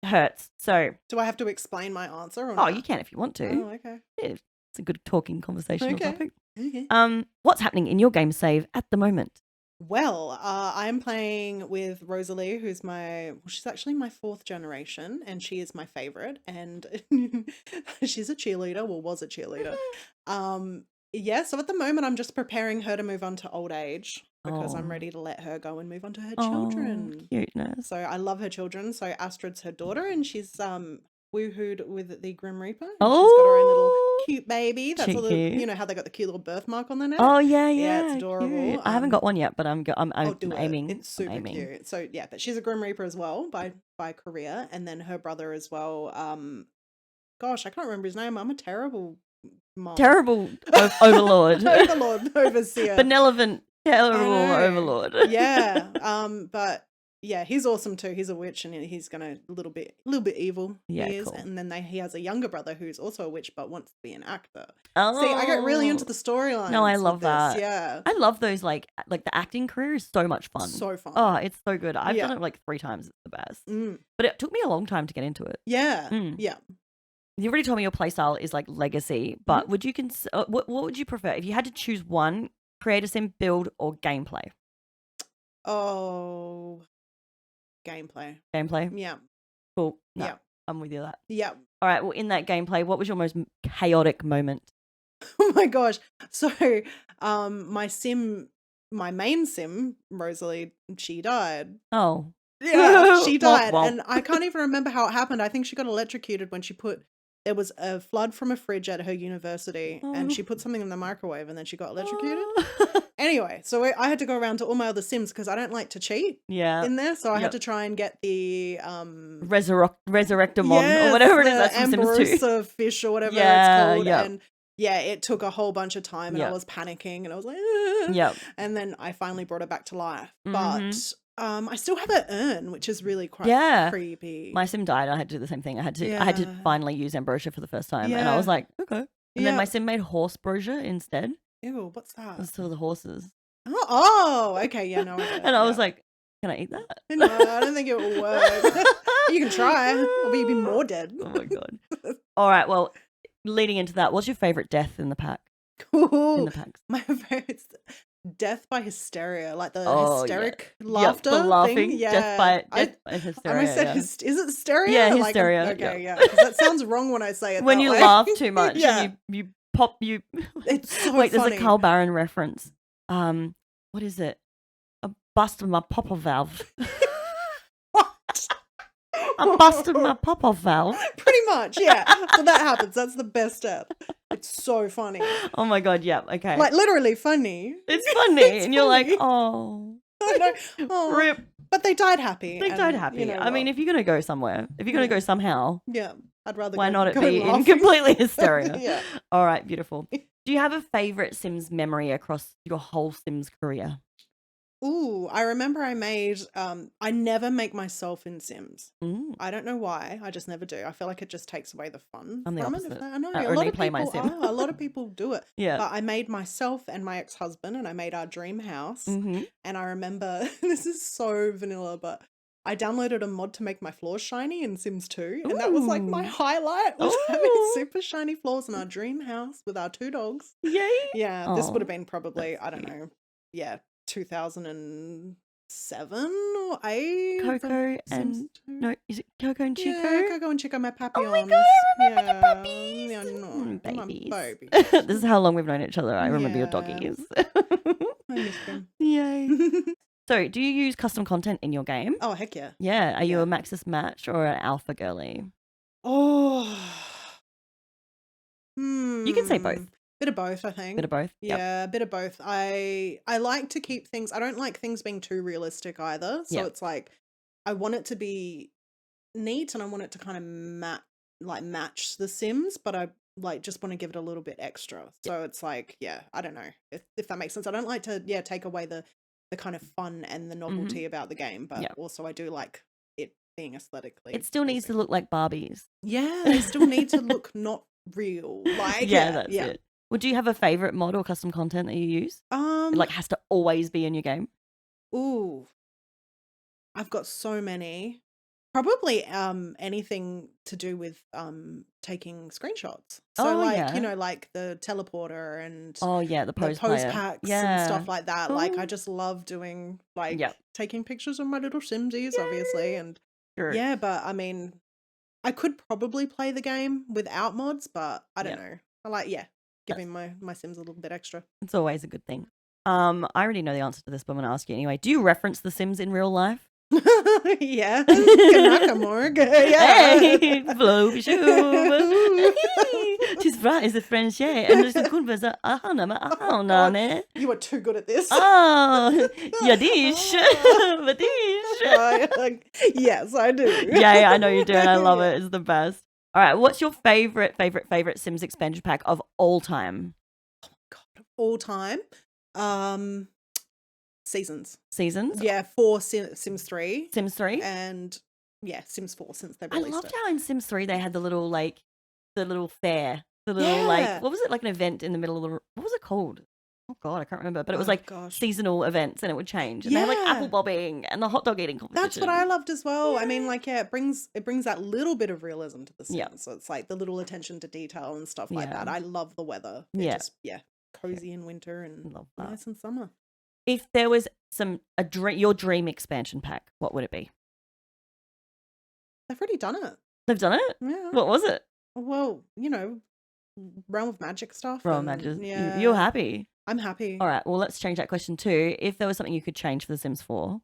Speaker 1: hurts. So.
Speaker 4: Do I have to explain my answer or
Speaker 1: Oh,
Speaker 4: not?
Speaker 1: you can if you want to.
Speaker 4: Oh, okay.
Speaker 1: Yeah, it's a good talking conversational topic.
Speaker 4: Okay.
Speaker 1: What's happening in your game save at the moment?
Speaker 4: Well, I'm playing with Rosalie, who's she's actually my 4th generation, and she is my favorite, and she's a cheerleader, was a cheerleader. Yeah, so at the moment I'm just preparing her to move on to old age because I'm ready to let her go and move on to her children.
Speaker 1: Cuteness.
Speaker 4: So I love her children. So Astrid's her daughter, and she's woohooed with the Grim Reaper. And
Speaker 1: Oh,
Speaker 4: she's got her own little cute baby. That's all the,
Speaker 1: cheeky.
Speaker 4: you know how they got the cute little birthmark on their neck.
Speaker 1: Oh yeah,
Speaker 4: it's adorable.
Speaker 1: cute. I haven't got one yet, but I'm aiming.
Speaker 4: It's super
Speaker 1: aiming.
Speaker 4: cute. So yeah, but she's a Grim Reaper as well by career, and then her brother as well. Gosh, I can't remember his name. I'm a terrible mom.
Speaker 1: Terrible overlord.
Speaker 4: Overlord, overseer.
Speaker 1: Benevolent, terrible
Speaker 4: know.
Speaker 1: overlord.
Speaker 4: Yeah. But yeah, he's awesome too. He's a witch, and he's a little bit evil.
Speaker 1: Yeah,
Speaker 4: he is.
Speaker 1: cool.
Speaker 4: And then he has a younger brother who's also a witch but wants to be an actor.
Speaker 1: Oh,
Speaker 4: See, I get really into the storyline.
Speaker 1: No, I love that.
Speaker 4: Yeah,
Speaker 1: I love those like the acting career is so much fun.
Speaker 4: so fun.
Speaker 1: Oh, it's so good. I've done it like 3 times. It's the best. But it took me a long time to get into it.
Speaker 4: Yeah, yeah.
Speaker 1: You already told me your playstyle is like legacy, but would you what would you prefer if you had to choose one? Create a sim, build, or gameplay?
Speaker 4: Oh, gameplay.
Speaker 1: Gameplay.
Speaker 4: Yeah.
Speaker 1: Cool. No,
Speaker 4: Yeah.
Speaker 1: I'm with you on that.
Speaker 4: Yeah.
Speaker 1: All right. Well, in that gameplay, what was your most chaotic moment?
Speaker 4: Oh my gosh. So, my main sim, Rosalie, she died.
Speaker 1: Oh.
Speaker 4: Yeah, she died.
Speaker 1: Womp womp.
Speaker 4: And I can't even remember how it happened. I think she got electrocuted when there was a flood from a fridge at her university, and she put something in the microwave, and then she got electrocuted. Anyway, so I had to go around to all my other sims because I don't like to cheat in there. So I had to try and get the
Speaker 1: Resurrectamon or whatever it is. That's from Sims 2.
Speaker 4: Amberosa fish or whatever it's called. And yeah, it took a whole bunch of time, and I was panicking, and I was like, and then I finally brought her back to life. But I still have her urn, which is really quite creepy.
Speaker 1: My sim died. I had to do the same thing. I had to finally use Ambrosia for the first time, and I was like, okay. And then my sim made horse brosier instead.
Speaker 4: Ew, what's that?
Speaker 1: It was for the horses.
Speaker 4: Oh, okay, yeah, no.
Speaker 1: And I was like, can I eat that?
Speaker 4: No, I don't think it will work. You can try, or you'd be more dead.
Speaker 1: Oh my god. All right, well, leading into that, what's your favorite death in the pack?
Speaker 4: Cool.
Speaker 1: In the packs.
Speaker 4: My favorite's death by hysteria, like the hysteric laughter
Speaker 1: the laughing.
Speaker 4: thing. Yeah,
Speaker 1: death by hysteria.
Speaker 4: I said, is it hysteria?
Speaker 1: Yeah,
Speaker 4: Like,
Speaker 1: hysteria.
Speaker 4: okay, yeah. 'Cause that sounds wrong when I say it.
Speaker 1: When
Speaker 4: that
Speaker 1: you
Speaker 4: way.
Speaker 1: laugh too much,
Speaker 4: Yeah.
Speaker 1: and you pop you.
Speaker 4: It's so
Speaker 1: Wait,
Speaker 4: funny.
Speaker 1: there's a Carl Barron reference. What is it? A bust of my popper valve. I busted my pop-off valve.
Speaker 4: Pretty much, yeah. So that happens. That's the best death. It's so funny.
Speaker 1: Oh my god, yeah, okay.
Speaker 4: Like literally funny.
Speaker 1: It's funny.
Speaker 4: It's
Speaker 1: and you're like,
Speaker 4: funny.
Speaker 1: oh.
Speaker 4: I know. Oh,
Speaker 1: Rip.
Speaker 4: but they died happy.
Speaker 1: They
Speaker 4: and
Speaker 1: died happy.
Speaker 4: you know
Speaker 1: I mean,
Speaker 4: what?
Speaker 1: if you're going to go somewhere, if you're going to go somehow,
Speaker 4: Yeah, I'd rather
Speaker 1: why
Speaker 4: go,
Speaker 1: not it
Speaker 4: go
Speaker 1: be in
Speaker 4: laughing.
Speaker 1: completely hysteria?
Speaker 4: Yeah.
Speaker 1: All right, beautiful. Do you have a favorite Sims memory across your whole Sims career?
Speaker 4: Ooh, I remember I made, I never make myself in Sims.
Speaker 1: Mm.
Speaker 4: I don't know why. I just never do. I feel like it just takes away the fun.
Speaker 1: I'm the
Speaker 4: from
Speaker 1: opposite.
Speaker 4: It. I know.
Speaker 1: I
Speaker 4: a
Speaker 1: only
Speaker 4: lot of
Speaker 1: play my
Speaker 4: people
Speaker 1: Sim.
Speaker 4: are. A lot of people do it.
Speaker 1: Yeah.
Speaker 4: But I made myself and my ex-husband and I made our dream house.
Speaker 1: Mm-hmm.
Speaker 4: And I remember, this is so vanilla, but I downloaded a mod to make my floors shiny in Sims 2. And that was like my
Speaker 1: Ooh.
Speaker 4: highlight, was having
Speaker 1: Ooh.
Speaker 4: super shiny floors in our dream house with our 2 dogs.
Speaker 1: Yay.
Speaker 4: Yeah, this would
Speaker 1: Aw,
Speaker 4: have been probably,
Speaker 1: that's
Speaker 4: I don't
Speaker 1: cute.
Speaker 4: know, yeah, 2007 or 8.
Speaker 1: Coco
Speaker 4: Sims
Speaker 1: and
Speaker 4: 2.
Speaker 1: no, is it Coco and Chico?
Speaker 4: Yeah, Coco and Chico, my papillons.
Speaker 1: Oh my god, I remember your
Speaker 4: Yeah,
Speaker 1: puppies.
Speaker 4: yeah, no, my
Speaker 1: Babies.
Speaker 4: baby.
Speaker 1: This is how long we've known each other. I remember your
Speaker 4: Yeah.
Speaker 1: doggies.
Speaker 4: I miss them.
Speaker 1: Yay. So, do you use custom content in your game?
Speaker 4: Oh, heck yeah.
Speaker 1: Yeah. Are you
Speaker 4: Yeah.
Speaker 1: a Maxis match or an alpha girly?
Speaker 4: Oh.
Speaker 1: You can say both.
Speaker 4: Bit of both, I think.
Speaker 1: Bit of both. Yep.
Speaker 4: Yeah, a bit of both. I like to keep things, I don't like things being too realistic either. So
Speaker 1: Yep.
Speaker 4: it's like I want it to be neat and I want it to kind of match the Sims, but I like just want to give it a little bit extra. So it's like, yeah, I don't know if that makes sense. I don't like to take away the kind of fun and the novelty about the game, but
Speaker 1: Yep.
Speaker 4: also I do like it being aesthetically
Speaker 1: It still needs to
Speaker 4: pleasing.
Speaker 1: look like Barbies.
Speaker 4: Yeah, they still need to look not real. Like
Speaker 1: Yeah, that's it. Well, do you have a favorite mod or custom content that you use? It like has to always be in your game.
Speaker 4: Ooh, I've got so many. Probably anything to do with taking screenshots. So
Speaker 1: Oh,
Speaker 4: like,
Speaker 1: yeah.
Speaker 4: you know, like the teleporter and
Speaker 1: Oh yeah, the
Speaker 4: the
Speaker 1: pose
Speaker 4: pose
Speaker 1: player.
Speaker 4: packs
Speaker 1: Yeah.
Speaker 4: and stuff like that. Like I
Speaker 1: Cool.
Speaker 4: just love doing like
Speaker 1: Yep.
Speaker 4: taking pictures of my little Simsies, obviously. And
Speaker 1: True.
Speaker 4: yeah, but I mean, I could probably play the game without mods, but I don't
Speaker 1: Yep.
Speaker 4: know. I like, giving my Sims a little bit extra.
Speaker 1: It's always a good thing. I already know the answer to this, but I'm gonna ask you anyway. Do you reference The Sims in real life?
Speaker 4: Yeah. Knakamorg. Yeah.
Speaker 1: Hey, blow shoo. She's right, is a French, yeah. And there's a good version. Oh,
Speaker 4: You are too good at this.
Speaker 1: oh, yadish, vadish.
Speaker 4: Yes, I do.
Speaker 1: Yeah, I know you do, and I love
Speaker 4: Yeah.
Speaker 1: it. It's the best. All right, what's your favorite Sims expansion pack of all time?
Speaker 4: God, all time. Seasons.
Speaker 1: Seasons?
Speaker 4: Yeah, 4 Sims 3
Speaker 1: Sims 3?
Speaker 4: and Sims 4 since they've
Speaker 1: I
Speaker 4: released
Speaker 1: loved
Speaker 4: it.
Speaker 1: how in Sims 3 they had the little fair, the little
Speaker 4: Yeah.
Speaker 1: what was it, like an event in the middle of the, what was it called? Oh God, I can't remember, but it was
Speaker 4: Oh,
Speaker 1: like
Speaker 4: gosh.
Speaker 1: seasonal events and it would change. And they had like
Speaker 4: Yeah.
Speaker 1: apple bobbing and the hot dog eating competition.
Speaker 4: That's what I loved as well. I mean,
Speaker 1: Yeah.
Speaker 4: like, it brings that little bit of realism to the Sims.
Speaker 1: Yeah.
Speaker 4: So it's like the little attention to detail and stuff like
Speaker 1: Yeah.
Speaker 4: that. I love the weather. They're
Speaker 1: Yeah.
Speaker 4: just cozy in winter and
Speaker 1: Love that.
Speaker 4: nice in summer.
Speaker 1: If there was your dream expansion pack, what would it be?
Speaker 4: They've already done it.
Speaker 1: They've done it?
Speaker 4: Yeah.
Speaker 1: What was it?
Speaker 4: Well, you know, Realm of Magic stuff.
Speaker 1: Bro,
Speaker 4: and,
Speaker 1: imagine.
Speaker 4: Yeah.
Speaker 1: You're happy.
Speaker 4: I'm happy.
Speaker 1: All right, well, let's change that question too. If there was something you could change for The Sims 4 to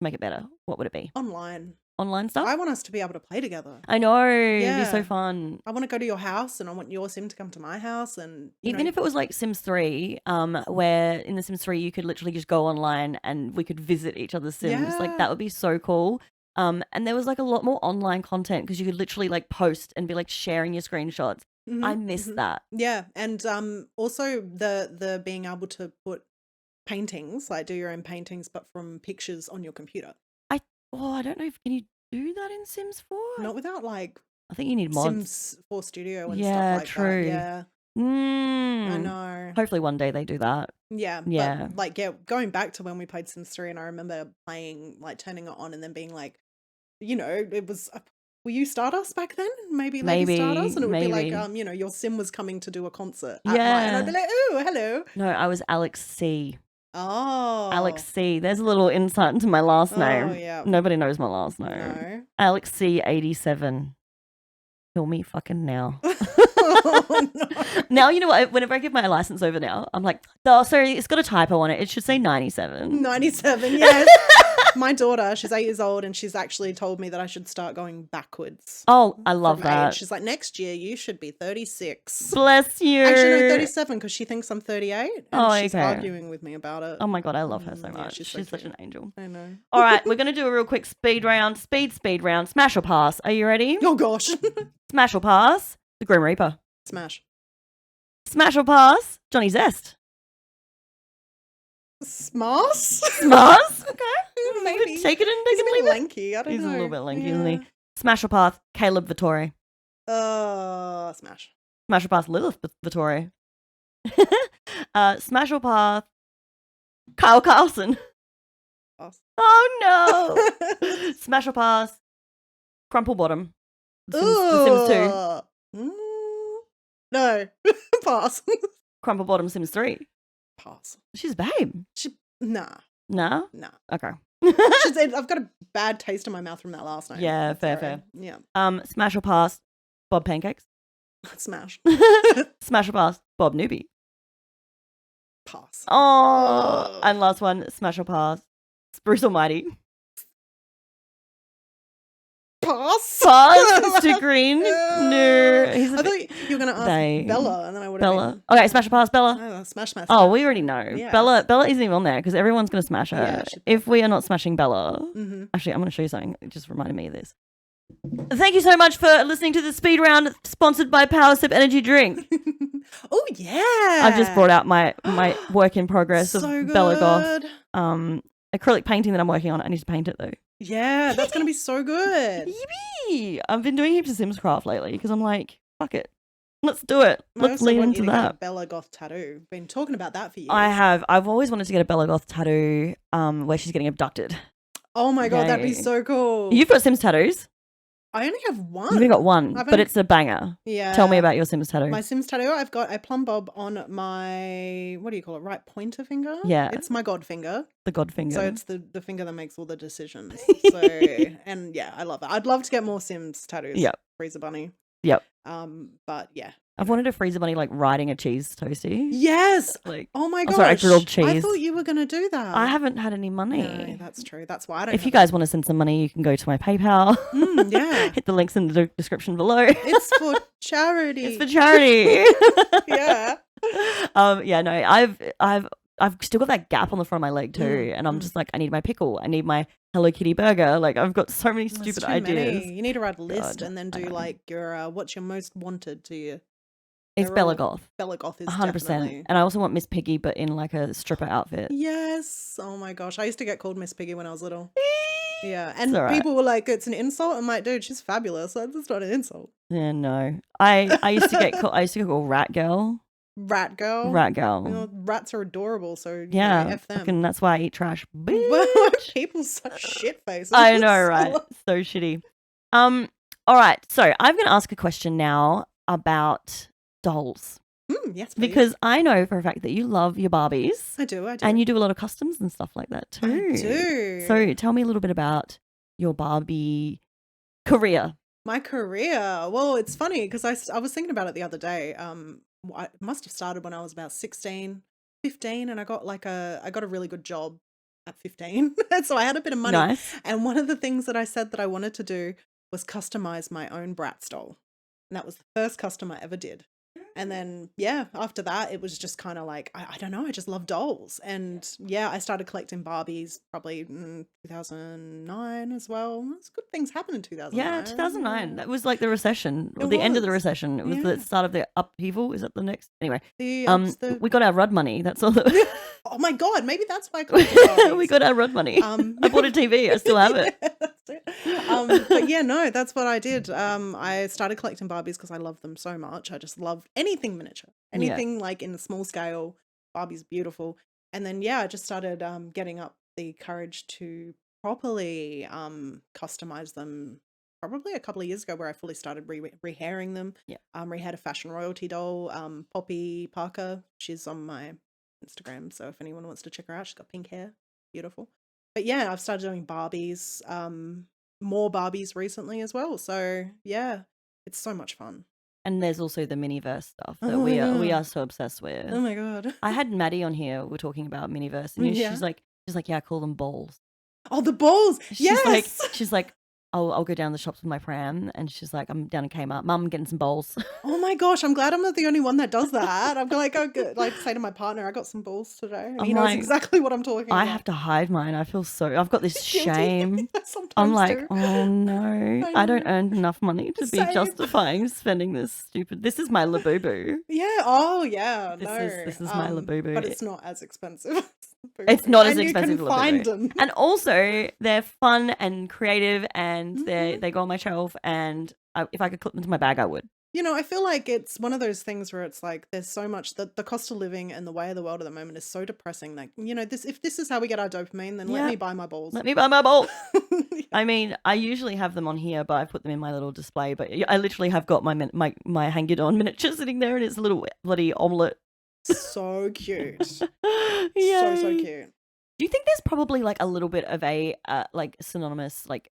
Speaker 1: make it better, what would it be?
Speaker 4: Online.
Speaker 1: Online stuff?
Speaker 4: I want us to be able to play together.
Speaker 1: I know. It'd be so
Speaker 4: Yeah.
Speaker 1: fun.
Speaker 4: I want to go to your house and I want your Sim to come to my house. And you
Speaker 1: Even
Speaker 4: know,
Speaker 1: if it was like Sims 3, where in the Sims 3 you could literally just go online and we could visit each other's Sims. Like
Speaker 4: Yeah.
Speaker 1: that would be so cool. And there was like a lot more online content because you could literally like post and be like sharing your screenshots. I miss that.
Speaker 4: Yeah, and also the being able to put paintings, like do your own paintings, but from pictures on your computer.
Speaker 1: I don't know if can you do that in Sims 4?
Speaker 4: Not without like
Speaker 1: I think you need mods.
Speaker 4: Sims 4 Studio and
Speaker 1: Yeah,
Speaker 4: stuff like
Speaker 1: true.
Speaker 4: that. Yeah, I
Speaker 1: Mm.
Speaker 4: know.
Speaker 1: Hopefully one day they do that.
Speaker 4: Yeah,
Speaker 1: Yeah.
Speaker 4: but like going back to when we played Sims 3, and I remember playing, like turning it on and then being like, you know, it was. Were you Stardust back then? Maybe
Speaker 1: Maybe,
Speaker 4: Stardust, and it would be like,
Speaker 1: maybe.
Speaker 4: you know, your Sim was coming to do a concert at night, and I'd be
Speaker 1: Yeah.
Speaker 4: like, oh, hello.
Speaker 1: No, I was Alex C.
Speaker 4: Oh,
Speaker 1: Alex C. There's a little insight into my last name.
Speaker 4: Oh, yeah.
Speaker 1: Nobody knows my last name.
Speaker 4: No.
Speaker 1: Alex C. 87. Kill me fucking now.
Speaker 4: Oh, no.
Speaker 1: Now, you know what? Whenever I give my license over now, I'm like, oh, sorry, it's got a typo on it. It should say 97.
Speaker 4: 97, yes. My daughter, she's 8 years old, and she's actually told me that I should start going backwards.
Speaker 1: Oh, I love
Speaker 4: from age.
Speaker 1: that.
Speaker 4: She's like, next year you should be 36.
Speaker 1: Bless you.
Speaker 4: Actually, no, 37 because she thinks I'm 38, and
Speaker 1: Oh,
Speaker 4: she's
Speaker 1: okay.
Speaker 4: arguing with me about it.
Speaker 1: Oh my God, I love her so
Speaker 4: Yeah,
Speaker 1: much.
Speaker 4: she's
Speaker 1: She's
Speaker 4: so
Speaker 1: such an angel.
Speaker 4: I know.
Speaker 1: All right, we're going to do a real quick speed round. Speed round. Smash or pass. Are you ready?
Speaker 4: Oh gosh.
Speaker 1: Smash or pass. The Grim Reaper.
Speaker 4: Smash.
Speaker 1: Smash or pass. Johnny Zest.
Speaker 4: Smash?
Speaker 1: Smash? Okay.
Speaker 4: Maybe.
Speaker 1: Take it and
Speaker 4: He's
Speaker 1: take
Speaker 4: a
Speaker 1: it
Speaker 4: bit
Speaker 1: and leave it.
Speaker 4: lanky. I don't
Speaker 1: He's
Speaker 4: know.
Speaker 1: a little bit lanky, isn't he? Smash or pass. Caleb Vittori.
Speaker 4: Smash.
Speaker 1: Smash or pass. Lilith Vittori. Smash or pass. Kyle Carlson.
Speaker 4: Pass.
Speaker 1: Oh no. Smash or pass. Crumple Bottom. The Sims 2.
Speaker 4: No. Pass.
Speaker 1: Crumple Bottom Sims 3.
Speaker 4: Pass.
Speaker 1: She's babe.
Speaker 4: Nah.
Speaker 1: No?
Speaker 4: Nah.
Speaker 1: Okay.
Speaker 4: I've got a bad taste in my mouth from that last night.
Speaker 1: Yeah, fair,
Speaker 4: Sorry.
Speaker 1: fair.
Speaker 4: Yeah.
Speaker 1: Smash or pass. Bob Pancakes.
Speaker 4: Smash.
Speaker 1: Smash or pass. Bob Newbie.
Speaker 4: Pass.
Speaker 1: Oh, and last one. Smash or pass. Spruce Almighty.
Speaker 4: Pass.
Speaker 1: Pass. It's too green. No. He's a
Speaker 4: I
Speaker 1: bit-
Speaker 4: thought you were going to ask
Speaker 1: They-
Speaker 4: Bella, and then I would have
Speaker 1: Bella. Okay, smash or pass. Bella.
Speaker 4: Oh, smash.
Speaker 1: Oh, we already know.
Speaker 4: Yes.
Speaker 1: Bella isn't even on there because everyone's going to smash her.
Speaker 4: Yeah, she's
Speaker 1: If we are not smashing Bella,
Speaker 4: Mm-hmm.
Speaker 1: actually, I'm going to show you something. It just reminded me of this. Thank you so much for listening to the speed round sponsored by Power Sip Energy Drink.
Speaker 4: Oh yeah.
Speaker 1: I've just brought out my work in progress
Speaker 4: so
Speaker 1: of
Speaker 4: good.
Speaker 1: Bella Goth acrylic painting that I'm working on. I need to paint it though.
Speaker 4: Yeah, that's gonna be so good.
Speaker 1: Yippee! I've been doing heaps of Sims Craft lately because I'm like, fuck it. Let's do it.
Speaker 4: I
Speaker 1: Let's
Speaker 4: also
Speaker 1: lean
Speaker 4: want
Speaker 1: into
Speaker 4: you to get a
Speaker 1: that.
Speaker 4: Bella Goth tattoo. Been talking about that for years.
Speaker 1: I have. I've always wanted to get a Bella Goth tattoo where she's getting abducted.
Speaker 4: Oh my god, that'd be
Speaker 1: Yay.
Speaker 4: so cool.
Speaker 1: You've got Sims tattoos.
Speaker 4: I only have one.
Speaker 1: You've only got one,
Speaker 4: I've
Speaker 1: but
Speaker 4: only-
Speaker 1: it's a banger.
Speaker 4: Yeah.
Speaker 1: Tell me about your Sims tattoo.
Speaker 4: my Sims tattoo. I've got a PLUMBOB on my, what do you call it? Right pointer finger.
Speaker 1: Yeah.
Speaker 4: It's my god finger.
Speaker 1: The God finger.
Speaker 4: So it's the finger that makes all the decisions. So and yeah, I love it. I'd love to get more Sims tattoos.
Speaker 1: Yep.
Speaker 4: Freezer bunny.
Speaker 1: Yep.
Speaker 4: But yeah.
Speaker 1: I've wanted a freezer bunny like riding a cheese toasty.
Speaker 4: Yes.
Speaker 1: Like,
Speaker 4: Oh my
Speaker 1: oh,
Speaker 4: gosh.
Speaker 1: sorry, a grilled
Speaker 4: I
Speaker 1: cheese.
Speaker 4: thought you were gonna do that.
Speaker 1: I haven't had any money.
Speaker 4: No, that's true. That's why I don't.
Speaker 1: If you
Speaker 4: have
Speaker 1: guys want to send some money, you can go to my PayPal.
Speaker 4: yeah.
Speaker 1: Hit the links in the description below.
Speaker 4: It's for charity.
Speaker 1: It's for charity.
Speaker 4: Yeah.
Speaker 1: Yeah, no, I've still got that gap on the front of my leg too, and I'm just like, I need my pickle, I need my Hello Kitty burger. Like, I've got so many
Speaker 4: There's
Speaker 1: stupid
Speaker 4: too
Speaker 1: ideas.
Speaker 4: many. You need to write a list
Speaker 1: God,
Speaker 4: and then
Speaker 1: I
Speaker 4: do
Speaker 1: know.
Speaker 4: like your what's your most wanted to you.
Speaker 1: It's
Speaker 4: They're
Speaker 1: Bella
Speaker 4: all-
Speaker 1: Goth,
Speaker 4: Bella Goth is
Speaker 1: 100%.
Speaker 4: definitely.
Speaker 1: And I also want Miss Piggy, but in like a stripper outfit.
Speaker 4: Yes. Oh my gosh. I used to get called Miss Piggy when I was little. Yeah. And
Speaker 1: alright.
Speaker 4: people were like, it's an insult. I'm like, dude, she's fabulous. That's not an insult.
Speaker 1: Yeah, no. I used to get called Rat Girl.
Speaker 4: Rat girl.
Speaker 1: Rat
Speaker 4: You
Speaker 1: Girl.
Speaker 4: know, rats are adorable, so you
Speaker 1: Yeah,
Speaker 4: know, F them.
Speaker 1: fucking, that's why I eat trash.
Speaker 4: Why
Speaker 1: Bitch.
Speaker 4: are people such shit faces?
Speaker 1: I know, right? So shitty. All right. So I'm going to ask a question now about dolls
Speaker 4: Yes, please.
Speaker 1: because I know for a fact that you love your Barbies
Speaker 4: I do.
Speaker 1: and you do a lot of customs and stuff like that too.
Speaker 4: I do.
Speaker 1: So tell me a little bit about your Barbie career.
Speaker 4: My career. Well, it's funny because I was thinking about it the other day. I must have started when I was about 16, 15, and I got a really good job at 15. So I had a bit of money.
Speaker 1: Nice.
Speaker 4: And one of the things that I said that I wanted to do was customize my own Bratz doll. And that was the first custom I ever did. And then, yeah, after that, it was just kind of like, I don't know, I just love dolls. And yeah, I started collecting Barbies probably 2009 as well. There's good things happened in 2009.
Speaker 1: Yeah, 2009. That was like the recession, or
Speaker 4: It
Speaker 1: the end of the
Speaker 4: was.
Speaker 1: recession. It was
Speaker 4: Yeah.
Speaker 1: the start of the upheaval. Is that the next? Anyway,
Speaker 4: The
Speaker 1: we got our Rudd money. That's all. That
Speaker 4: oh my god, maybe that's why I collected Barbies.
Speaker 1: we got our Rudd money. I bought a TV. I still have it.
Speaker 4: Yeah, that's it. But yeah, no, that's what I did. I started collecting Barbies because I love them so much. I just love anything miniature, anything like in the small scale. Barbie's beautiful. And then yeah, I just started getting up the courage to properly customize them. Probably a couple of years ago, where I fully started rehairing them.
Speaker 1: Yeah.
Speaker 4: Rehared a fashion royalty doll, Poppy Parker. She's on my Instagram, so if anyone wants to check her out, she's got pink hair, beautiful. But yeah, I've started doing Barbies, more Barbies recently as well. So yeah, it's so much fun.
Speaker 1: And there's also the Miniverse stuff that
Speaker 4: Oh my
Speaker 1: we
Speaker 4: God.
Speaker 1: are so obsessed with.
Speaker 4: Oh my god.
Speaker 1: I had Maddie on here. We're talking about Miniverse, and
Speaker 4: Yeah.
Speaker 1: she's like, yeah, I call them balls.
Speaker 4: Oh, the balls. Yes.
Speaker 1: She's like, I'll go down the shops with my pram, and she's like, I'm down in Kmart. Mum, I'm getting some bowls.
Speaker 4: Oh my gosh, I'm glad I'm not the only one that does that. I'm like, like say to my partner, I got some balls today. And
Speaker 1: I'm
Speaker 4: he knows
Speaker 1: like,
Speaker 4: exactly what I'm talking
Speaker 1: I
Speaker 4: about.
Speaker 1: have to hide mine. I feel I've got this
Speaker 4: Guilty.
Speaker 1: shame.
Speaker 4: I sometimes
Speaker 1: I'm like,
Speaker 4: do.
Speaker 1: oh no, I don't earn enough money to be
Speaker 4: Same.
Speaker 1: justifying spending this this is my Labubu.
Speaker 4: Yeah. Oh yeah.
Speaker 1: This is my Labubu.
Speaker 4: But it's not as expensive.
Speaker 1: It's not as
Speaker 4: And
Speaker 1: expensive
Speaker 4: you
Speaker 1: as
Speaker 4: can
Speaker 1: Labubu.
Speaker 4: find them.
Speaker 1: And also, they're fun and creative, and they go on my shelf. And if I could clip them to my bag, I would.
Speaker 4: You know, I feel like it's one of those things where it's like there's so much that the cost of living and the way of the world at the moment is so depressing. Like, you know, if this is how we get our dopamine, then let me buy my balls.
Speaker 1: Let me buy my balls. I mean, I usually have them on here, but I put them in my little display. But I literally have got my hang-it-on miniature sitting there, and it's a little bloody omelette.
Speaker 4: So cute. So
Speaker 1: Yay.
Speaker 4: cute.
Speaker 1: Do you think there's probably like a little bit of a like synonymous like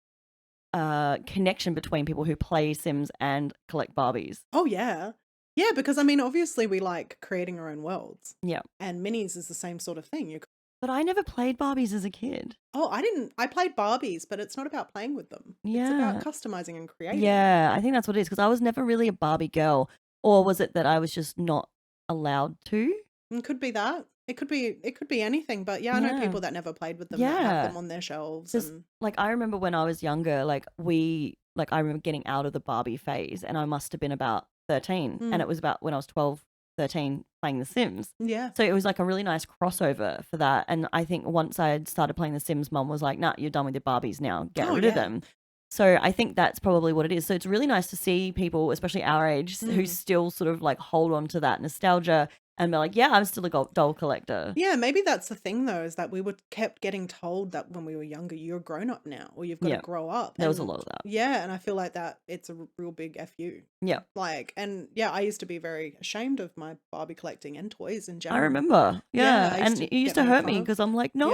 Speaker 1: connection between people who play Sims and collect Barbies?
Speaker 4: Oh yeah. Yeah, because I mean obviously we like creating our own worlds.
Speaker 1: Yeah.
Speaker 4: And minis is the same sort of thing.
Speaker 1: But I never played Barbies as a kid.
Speaker 4: Oh, I played Barbies, but it's not about playing with them. It's about customizing and creating.
Speaker 1: Yeah, I think that's what it is, because I was never really a Barbie girl. Or was it that I was just not allowed to?
Speaker 4: It could be that. It could be anything, but yeah, I know people that never played with them that have them on their shelves. And
Speaker 1: like I remember when I was younger, like I remember getting out of the Barbie phase, and I must have been about 13, and it was about when I was 12, 13 playing The Sims.
Speaker 4: Yeah.
Speaker 1: So it was like a really nice crossover for that. And I think once I had started playing The Sims, Mum was like, nah, you're done with your Barbies now. Get rid of them. So I think that's probably what it is. So it's really nice to see people, especially our age, who still sort of like hold on to that nostalgia and be like, yeah, I'm still a doll collector.
Speaker 4: Yeah, maybe that's the thing though, is that we were kept getting told that when we were younger, you're grown up now, or you've got to grow up.
Speaker 1: There was a lot of that.
Speaker 4: Yeah, and I feel like that it's a real big FU.
Speaker 1: Yeah.
Speaker 4: Like, and yeah, I used to be very ashamed of my Barbie collecting and toys in
Speaker 1: I
Speaker 4: general.
Speaker 1: remember. Yeah.
Speaker 4: I
Speaker 1: and it used to
Speaker 4: get made
Speaker 1: hurt
Speaker 4: fun
Speaker 1: me
Speaker 4: of.
Speaker 1: because I'm like, no.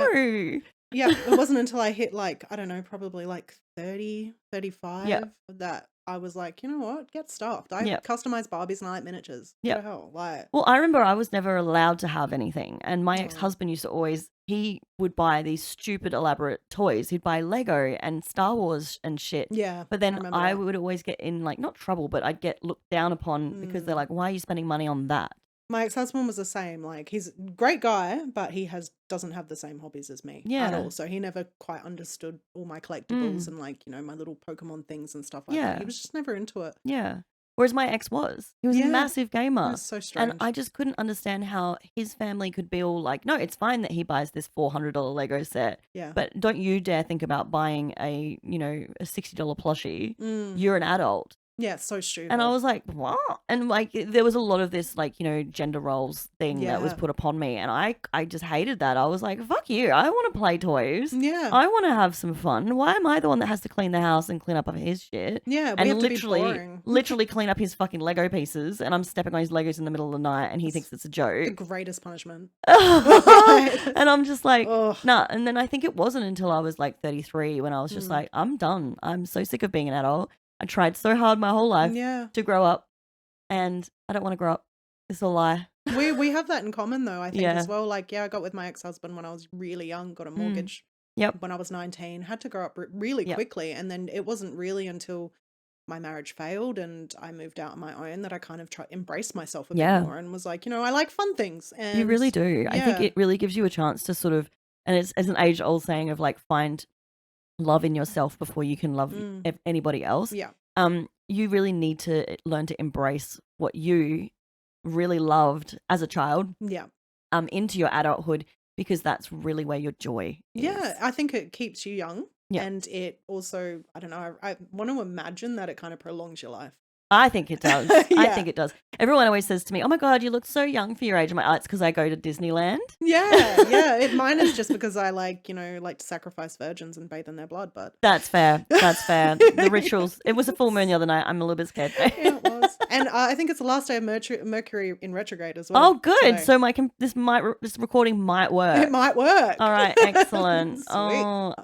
Speaker 4: Yeah, it wasn't until I hit like, I don't know, probably like 30, 35 that I was like, you know what, get stuffed. I customize Barbies and I like miniatures. What the hell? Like,
Speaker 1: well, I remember I was never allowed to have anything. And my ex-husband used to always, he would buy these stupid elaborate toys. He'd buy Lego and Star Wars and shit.
Speaker 4: Yeah.
Speaker 1: But then I would always get in like, not trouble, but I'd get looked down upon because they're like, why are you spending money on that?
Speaker 4: My ex-husband was the same. Like, he's a great guy, but he doesn't have the same hobbies as me at all. So he never quite understood all my collectibles and like, you know, my little Pokemon things and stuff like that. He was just never into it.
Speaker 1: Yeah. Whereas my ex was. He was a massive gamer.
Speaker 4: It was so strange.
Speaker 1: And I just couldn't understand how his family could be all like, no, it's fine that he buys this $400 Lego set.
Speaker 4: Yeah.
Speaker 1: But don't you dare think about buying a $60 plushie. You're an adult.
Speaker 4: Yeah, it's so stupid.
Speaker 1: And I was like, what? And like there was a lot of this like, gender roles thing that was put upon me. And I just hated that. I was like, fuck you. I want to play toys.
Speaker 4: Yeah.
Speaker 1: I want to have some fun. Why am I the one that has to clean the house and clean up his shit?
Speaker 4: Yeah,
Speaker 1: and
Speaker 4: have to be boring.
Speaker 1: literally clean up his fucking Lego pieces, and I'm stepping on his Legos in the middle of the night and he thinks it's a
Speaker 4: The
Speaker 1: joke.
Speaker 4: greatest punishment.
Speaker 1: And I'm just like, nah. And then I think it wasn't until I was like 33 when I was just like, I'm done. I'm so sick of being an adult. I tried so hard my whole life to grow up, and I don't want to grow up. It's a lie.
Speaker 4: We have that in common though, I think as well. Like, I got with my ex-husband when I was really young, got a mortgage when I was 19, had to grow up really quickly. And then it wasn't really until my marriage failed and I moved out on my own that I kind of embraced myself a bit more and was like, you know, I like fun things. And
Speaker 1: you really do. I think it really gives you a chance to sort of, and it's an age-old saying of like, find love in yourself before you can love anybody else.
Speaker 4: Yeah.
Speaker 1: You really need to learn to embrace what you really loved as a child.
Speaker 4: Yeah.
Speaker 1: Into your adulthood, because that's really where your joy is.
Speaker 4: Yeah, I think it keeps you young.
Speaker 1: Yeah.
Speaker 4: And it also, I don't know, I want to imagine that it kind of prolongs your life.
Speaker 1: I think it does. I think it does. Everyone always says to me, oh my God, you look so young for your age. I'm like, oh, it's because I go to Disneyland.
Speaker 4: Yeah. Mine is just because I like to sacrifice virgins and bathe in their blood, but.
Speaker 1: That's fair. The rituals. It was a full moon the other night. I'm a little bit scared.
Speaker 4: Yeah, it was. And I think it's the last day of Mercury in retrograde as well.
Speaker 1: Oh, good. So this recording might work.
Speaker 4: It might work.
Speaker 1: All right. Excellent. Oh,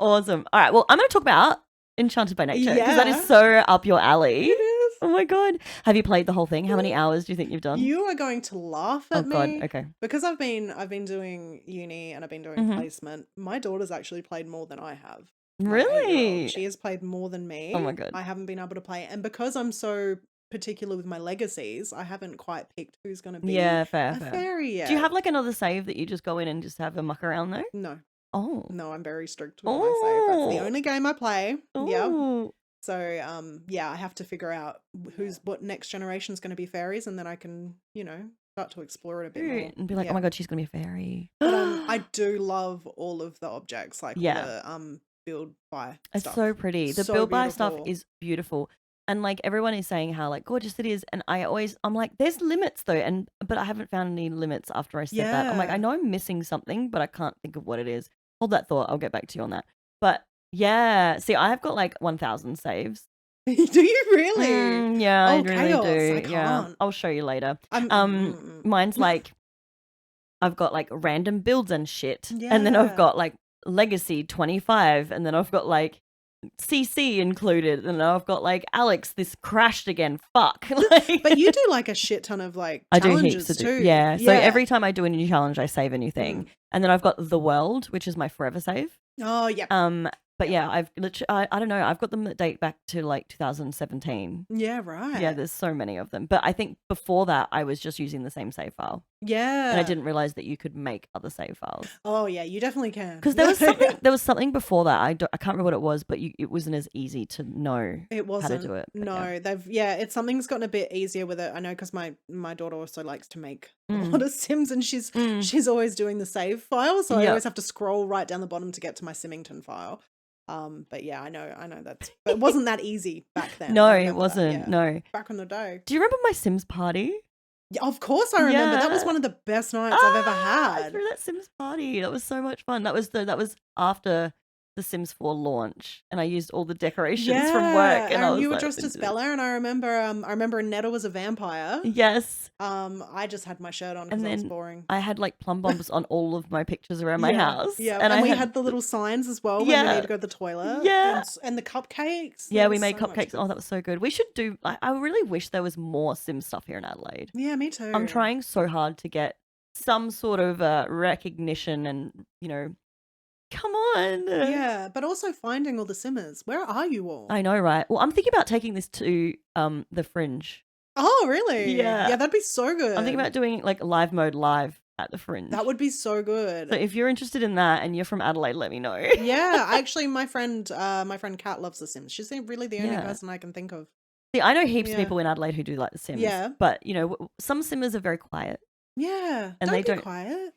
Speaker 1: awesome. All right. Well, I'm going to talk about Enchanted by Nature, because that is so up your alley.
Speaker 4: It is.
Speaker 1: Oh my god. Have you played the whole thing? How many hours do you think you've done?
Speaker 4: You are going to laugh
Speaker 1: Oh
Speaker 4: at
Speaker 1: god.
Speaker 4: me
Speaker 1: Okay.
Speaker 4: because I've been doing uni and I've been doing
Speaker 1: Mhm.
Speaker 4: placement. My daughter's actually played more than I have. My 8-year-old.
Speaker 1: Really?
Speaker 4: She has played more than me.
Speaker 1: Oh my god.
Speaker 4: I haven't been able to play, and because I'm so particular with my legacies, I haven't quite picked who's going to be
Speaker 1: Yeah, fair,
Speaker 4: a
Speaker 1: fair.
Speaker 4: fairy yet.
Speaker 1: Do you have like another save that you just go in and just have a muck around though?
Speaker 4: No,
Speaker 1: Oh.
Speaker 4: no, I'm very strict with my save. That's the
Speaker 1: Oh.
Speaker 4: only game I play. Yeah.
Speaker 1: Ooh.
Speaker 4: So yeah, I have to figure out what next generation's going to be fairies, and then I can, start to explore it a bit more.
Speaker 1: And be like,
Speaker 4: Yeah.
Speaker 1: oh my god, she's gonna be a fairy.
Speaker 4: But I do love all of the objects, like
Speaker 1: Yeah.
Speaker 4: the build buy
Speaker 1: It's
Speaker 4: stuff.
Speaker 1: so pretty. The
Speaker 4: So
Speaker 1: build buy stuff
Speaker 4: beautiful.
Speaker 1: is beautiful. And like everyone is saying how like gorgeous it is. And I'm like, there's limits though. But I haven't found any limits after I said that. I'm like, I
Speaker 4: Yeah.
Speaker 1: know I'm missing something, but I can't think of what it is. Hold that thought. I'll get back to you on that. But yeah, see, I've got like 1,000 saves.
Speaker 4: Do you really?
Speaker 1: Yeah, I
Speaker 4: Oh,
Speaker 1: really
Speaker 4: chaos.
Speaker 1: do.
Speaker 4: I
Speaker 1: Yeah,
Speaker 4: can't.
Speaker 1: I'll show you later.
Speaker 4: I'm
Speaker 1: Mine's like I've got like random builds and shit, and then I've
Speaker 4: Yeah.
Speaker 1: got like legacy 25, and then I've got like CC included, and then I've got like Alex, this crashed again. Fuck. Like,
Speaker 4: But you do like a shit ton of like
Speaker 1: I do
Speaker 4: challenges
Speaker 1: heaps
Speaker 4: too.
Speaker 1: Yeah. So every time I do a new challenge, I save a new thing,
Speaker 4: Mm.
Speaker 1: and then I've got the world, which is my forever save.
Speaker 4: Oh yeah.
Speaker 1: But yeah, I've literally, I don't know, I've got them that date back to like 2017.
Speaker 4: Yeah, right.
Speaker 1: Yeah, there's so many of them. But I think before that, I was just using the same save file.
Speaker 4: Yeah.
Speaker 1: And I didn't realize that you could make other save files.
Speaker 4: Oh yeah, you definitely can.
Speaker 1: Because there was something before that. I can't remember what it was, but it wasn't as easy to know
Speaker 4: It wasn't.
Speaker 1: how to do it. But
Speaker 4: No, it's something's gotten a bit easier with it. I know because my daughter also likes to make a
Speaker 1: Mm.
Speaker 4: lot of Sims, and she's always doing the save file, so I
Speaker 1: Yep.
Speaker 4: always have to scroll right down the bottom to get to my Simmington file. But yeah, I know but it wasn't that easy back then.
Speaker 1: No,
Speaker 4: I
Speaker 1: it
Speaker 4: remember that,
Speaker 1: wasn't.
Speaker 4: yeah.
Speaker 1: No.
Speaker 4: Back in the day.
Speaker 1: Do you remember my Sims party?
Speaker 4: Yeah, of course I remember. That was
Speaker 1: Yeah.
Speaker 4: one of the best nights I've ever
Speaker 1: I
Speaker 4: had.
Speaker 1: threw that Sims party. That was so much fun. That was after the Sims 4 launch, and I used all the decorations from work. And I was
Speaker 4: you were
Speaker 1: like,
Speaker 4: dressed as Bella, and I remember Netta was a vampire.
Speaker 1: yes.
Speaker 4: I just had my shirt on because
Speaker 1: And
Speaker 4: I was
Speaker 1: then
Speaker 4: boring.
Speaker 1: I had like PLUMBOBs on all of my pictures around my house.
Speaker 4: Yeah,
Speaker 1: and
Speaker 4: and we
Speaker 1: I
Speaker 4: had the little signs as well when we
Speaker 1: Yeah.
Speaker 4: need to go to the toilet.
Speaker 1: Yeah.
Speaker 4: and the cupcakes.
Speaker 1: Yeah,
Speaker 4: There
Speaker 1: we
Speaker 4: was
Speaker 1: made
Speaker 4: so much
Speaker 1: cupcakes.
Speaker 4: good
Speaker 1: Oh, that was so good. We should do. I really wish there was more Sim stuff here in Adelaide.
Speaker 4: Yeah, me too.
Speaker 1: I'm trying so hard to get some sort of recognition, and come on.
Speaker 4: Yeah, but also finding all the Simmers. Where are you all?
Speaker 1: I know, right? Well, I'm thinking about taking this to the Fringe.
Speaker 4: Oh, really?
Speaker 1: Yeah.
Speaker 4: Yeah, that'd be so good.
Speaker 1: I'm thinking about doing like live mode live at the Fringe.
Speaker 4: That would be so good.
Speaker 1: So if you're interested in that and you're from Adelaide, let me know.
Speaker 4: Yeah, actually, my friend Kat loves The Sims. She's really the only
Speaker 1: Yeah.
Speaker 4: person I can think of.
Speaker 1: See, I know heaps of
Speaker 4: Yeah.
Speaker 1: people in Adelaide who do like the Sims.
Speaker 4: Yeah.
Speaker 1: But some Simmers are very quiet.
Speaker 4: Yeah,
Speaker 1: And
Speaker 4: don't
Speaker 1: they
Speaker 4: be
Speaker 1: don't-
Speaker 4: quiet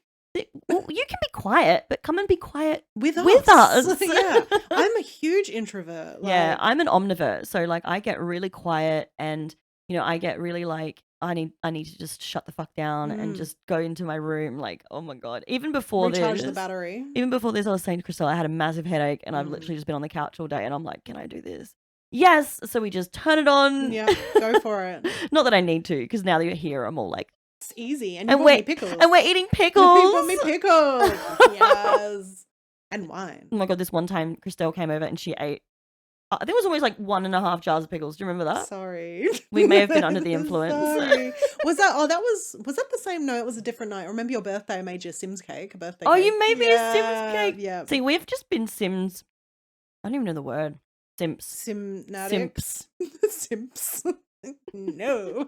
Speaker 1: Well, you can be quiet, but come and be quiet.
Speaker 4: with us.
Speaker 1: With us.
Speaker 4: Yeah, I'm a huge introvert.
Speaker 1: Yeah,
Speaker 4: like-
Speaker 1: I'm an omnivert, so like I get really quiet, and I get really like I need to just shut the fuck down and
Speaker 4: Mm.
Speaker 1: just go into my room. Like, oh my god! Even before
Speaker 4: recharge
Speaker 1: this,
Speaker 4: the battery.
Speaker 1: even before this, I was saying to Crystal, I had a massive headache, and I've
Speaker 4: Mm.
Speaker 1: literally just been on the couch all day, and I'm like, can I do this? Yes. So we just turn it on.
Speaker 4: Yeah, go for it.
Speaker 1: Not that I need to, because now that you're here, I'm all like,
Speaker 4: It's easy, and
Speaker 1: And
Speaker 4: you brought me
Speaker 1: wait,
Speaker 4: pickles.
Speaker 1: and we're eating
Speaker 4: You
Speaker 1: pickles.
Speaker 4: brought me pickles. Yes, and wine.
Speaker 1: Oh my god! This one time, Christelle came over and she ate. I think it was almost like 1.5 jars of pickles. Do you remember that?
Speaker 4: Sorry,
Speaker 1: We may have been under the influence.
Speaker 4: Sorry. Was that? Oh, was that the same? No, it was a different night. Remember your birthday? I made you a Sims cake. A birthday.
Speaker 1: Oh,
Speaker 4: cake.
Speaker 1: you made me a Sims cake.
Speaker 4: Yeah.
Speaker 1: See, we've just been Sims. I don't even know the word. Simps.
Speaker 4: Simnatics. Simps. No.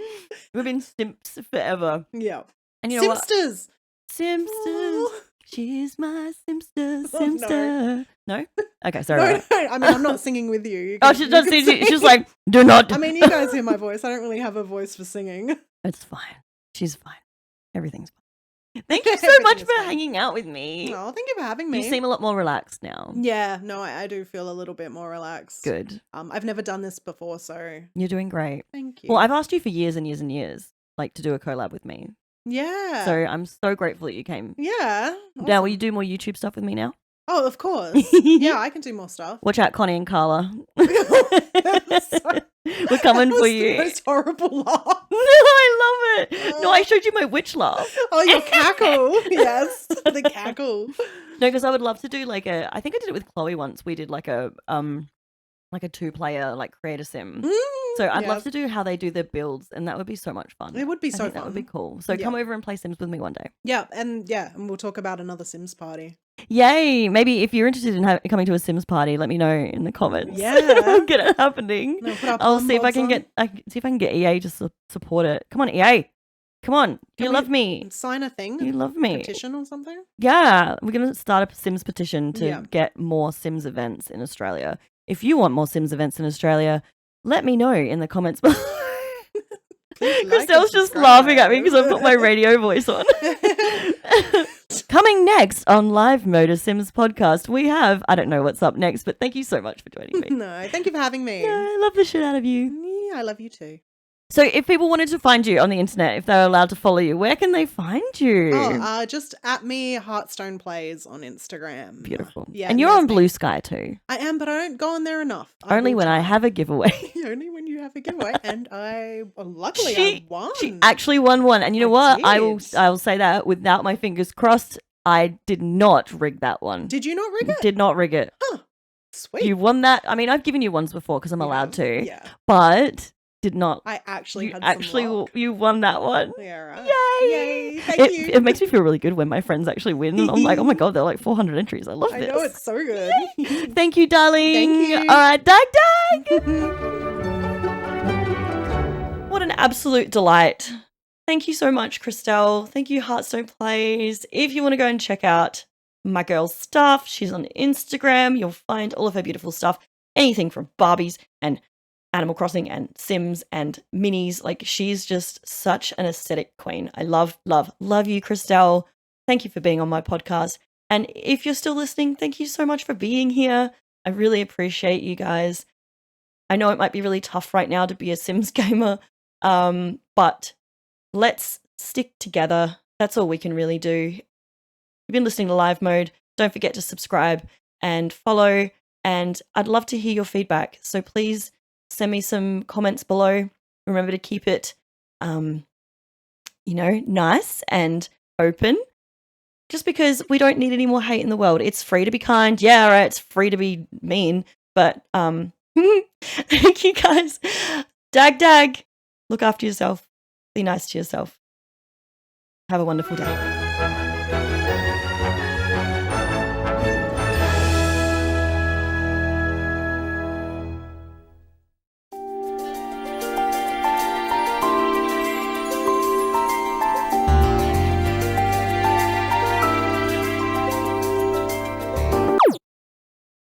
Speaker 1: We've been Simps forever.
Speaker 4: Yeah.
Speaker 1: And you know what?
Speaker 4: Simsters.
Speaker 1: Simpsters.
Speaker 4: Oh.
Speaker 1: She's my Simpster.
Speaker 4: Oh, no.
Speaker 1: Simster. No? Okay, sorry.
Speaker 4: No,
Speaker 1: right.
Speaker 4: no. I mean, I'm not singing with you. You
Speaker 1: Oh,
Speaker 4: can-
Speaker 1: she
Speaker 4: you
Speaker 1: does.
Speaker 4: can
Speaker 1: She's
Speaker 4: sing.
Speaker 1: like, do not.
Speaker 4: I mean, you guys hear my voice. I don't really have a voice for singing.
Speaker 1: It's fine. She's fine. Everything's fine. Thank you so
Speaker 4: Everything
Speaker 1: much
Speaker 4: is
Speaker 1: for
Speaker 4: fine.
Speaker 1: hanging out with me.
Speaker 4: Oh, thank you for having me.
Speaker 1: You seem a lot more relaxed now.
Speaker 4: Yeah, no, I do feel a little bit more relaxed.
Speaker 1: Good.
Speaker 4: I've never done this before, so
Speaker 1: You're doing great.
Speaker 4: thank you.
Speaker 1: Well, I've asked you for years and years and years, like, to do a collab with me.
Speaker 4: yeah.
Speaker 1: So I'm so grateful that you came.
Speaker 4: Yeah.
Speaker 1: Now,
Speaker 4: awesome.
Speaker 1: will you do more YouTube stuff with me now?
Speaker 4: Oh, of course. Yeah, I can do more stuff.
Speaker 1: Watch out, Connie and Carla.
Speaker 4: Sorry.
Speaker 1: We're coming
Speaker 4: That
Speaker 1: for
Speaker 4: was
Speaker 1: you.
Speaker 4: The most horrible laugh.
Speaker 1: No, I love it. No, I showed you my witch laugh.
Speaker 4: Oh, your cackle. Yes, the cackle.
Speaker 1: No, because I would love to do like I think I did it with Chloe once. We did like a like a 2-player, like create a sim.
Speaker 4: Mm,
Speaker 1: So I'd
Speaker 4: yeah.
Speaker 1: love to do how they do their builds, and that would be so much fun.
Speaker 4: It would be
Speaker 1: I
Speaker 4: so
Speaker 1: think that would be
Speaker 4: fun.
Speaker 1: cool. So
Speaker 4: Yeah.
Speaker 1: come over and play Sims with me one day.
Speaker 4: Yeah, and we'll talk about another Sims party.
Speaker 1: Yay! Maybe if you're interested in coming to a Sims party, let me know in the comments.
Speaker 4: Yeah.
Speaker 1: We'll get it happening.
Speaker 4: No, put our
Speaker 1: I'll see if I
Speaker 4: PLUMBOBs
Speaker 1: can see if I can get EA to support it. Come on, EA. Come on.
Speaker 4: Can
Speaker 1: You
Speaker 4: we
Speaker 1: love me.
Speaker 4: Sign a thing?
Speaker 1: You love me.
Speaker 4: Petition or something?
Speaker 1: Yeah, we're going to start a Sims petition to
Speaker 4: Yeah.
Speaker 1: get more Sims events in Australia. If you want more Sims events in Australia, let me know in the comments below.
Speaker 4: Please like
Speaker 1: Christelle's
Speaker 4: and
Speaker 1: just laughing at me because I've
Speaker 4: subscribe.
Speaker 1: got my radio voice on. Coming next on Live Mode, a Sims podcast, we have, I don't know what's up next, but thank you so much for joining me.
Speaker 4: No, thank you for having me.
Speaker 1: Yeah, I love the shit out of you.
Speaker 4: Yeah, I love you too.
Speaker 1: So if people wanted to find you on the internet, if they're allowed to follow you, where can they find you?
Speaker 4: Oh, just at me, HeartstonePlays on Instagram.
Speaker 1: Beautiful.
Speaker 4: Yeah,
Speaker 1: and you're
Speaker 4: there's
Speaker 1: on
Speaker 4: me.
Speaker 1: Blue Sky too.
Speaker 4: I am, but I don't go on there enough.
Speaker 1: Only when I have a giveaway.
Speaker 4: Only when you have a giveaway, and luckily
Speaker 1: She-
Speaker 4: I won.
Speaker 1: She actually won one, and you know
Speaker 4: I
Speaker 1: what? I will
Speaker 4: did.
Speaker 1: say that without my fingers crossed, I did not rig that one.
Speaker 4: Did you not rig it?
Speaker 1: Did not rig it.
Speaker 4: Sweet.
Speaker 1: You won that. I mean, I've given you ones before because I'm allowed to,
Speaker 4: Yeah.
Speaker 1: but did not.
Speaker 4: I actually
Speaker 1: You
Speaker 4: had
Speaker 1: actually
Speaker 4: some luck.
Speaker 1: you won that one.
Speaker 4: Yeah, right.
Speaker 1: Yay!
Speaker 4: Yay! Thank
Speaker 1: It,
Speaker 4: you.
Speaker 1: it makes me feel really good when my friends actually win. I'm like, oh my god, they're like 400 entries. I love
Speaker 4: I
Speaker 1: this.
Speaker 4: know it's so good.
Speaker 1: Thank you, darling.
Speaker 4: Thank you.
Speaker 1: All right, dag dag. What an absolute delight. Thank you so much, Christelle. Thank you, HeartstonePlays. If you want to go and check out my girl's stuff, she's on Instagram. You'll find all of her beautiful stuff. Anything from Barbies and Animal Crossing and Sims and minis. Like, she's just such an aesthetic queen. I love, love, love you, Christelle. Thank you for being on my podcast. And if you're still listening, thank you so much for being here. I really appreciate you guys. I know it might be really tough right now to be a Sims gamer, but let's stick together. That's all we can really do. You've been listening to Live Mode. Don't forget to subscribe and follow. And I'd love to hear your feedback. So please send me some comments below. Remember to keep it, nice and open. Just because we don't need any more hate in the world. It's free to be kind. Yeah, all right, it's free to be mean. But thank you guys. Dag dag. Look after yourself. Be nice to yourself. Have a wonderful day.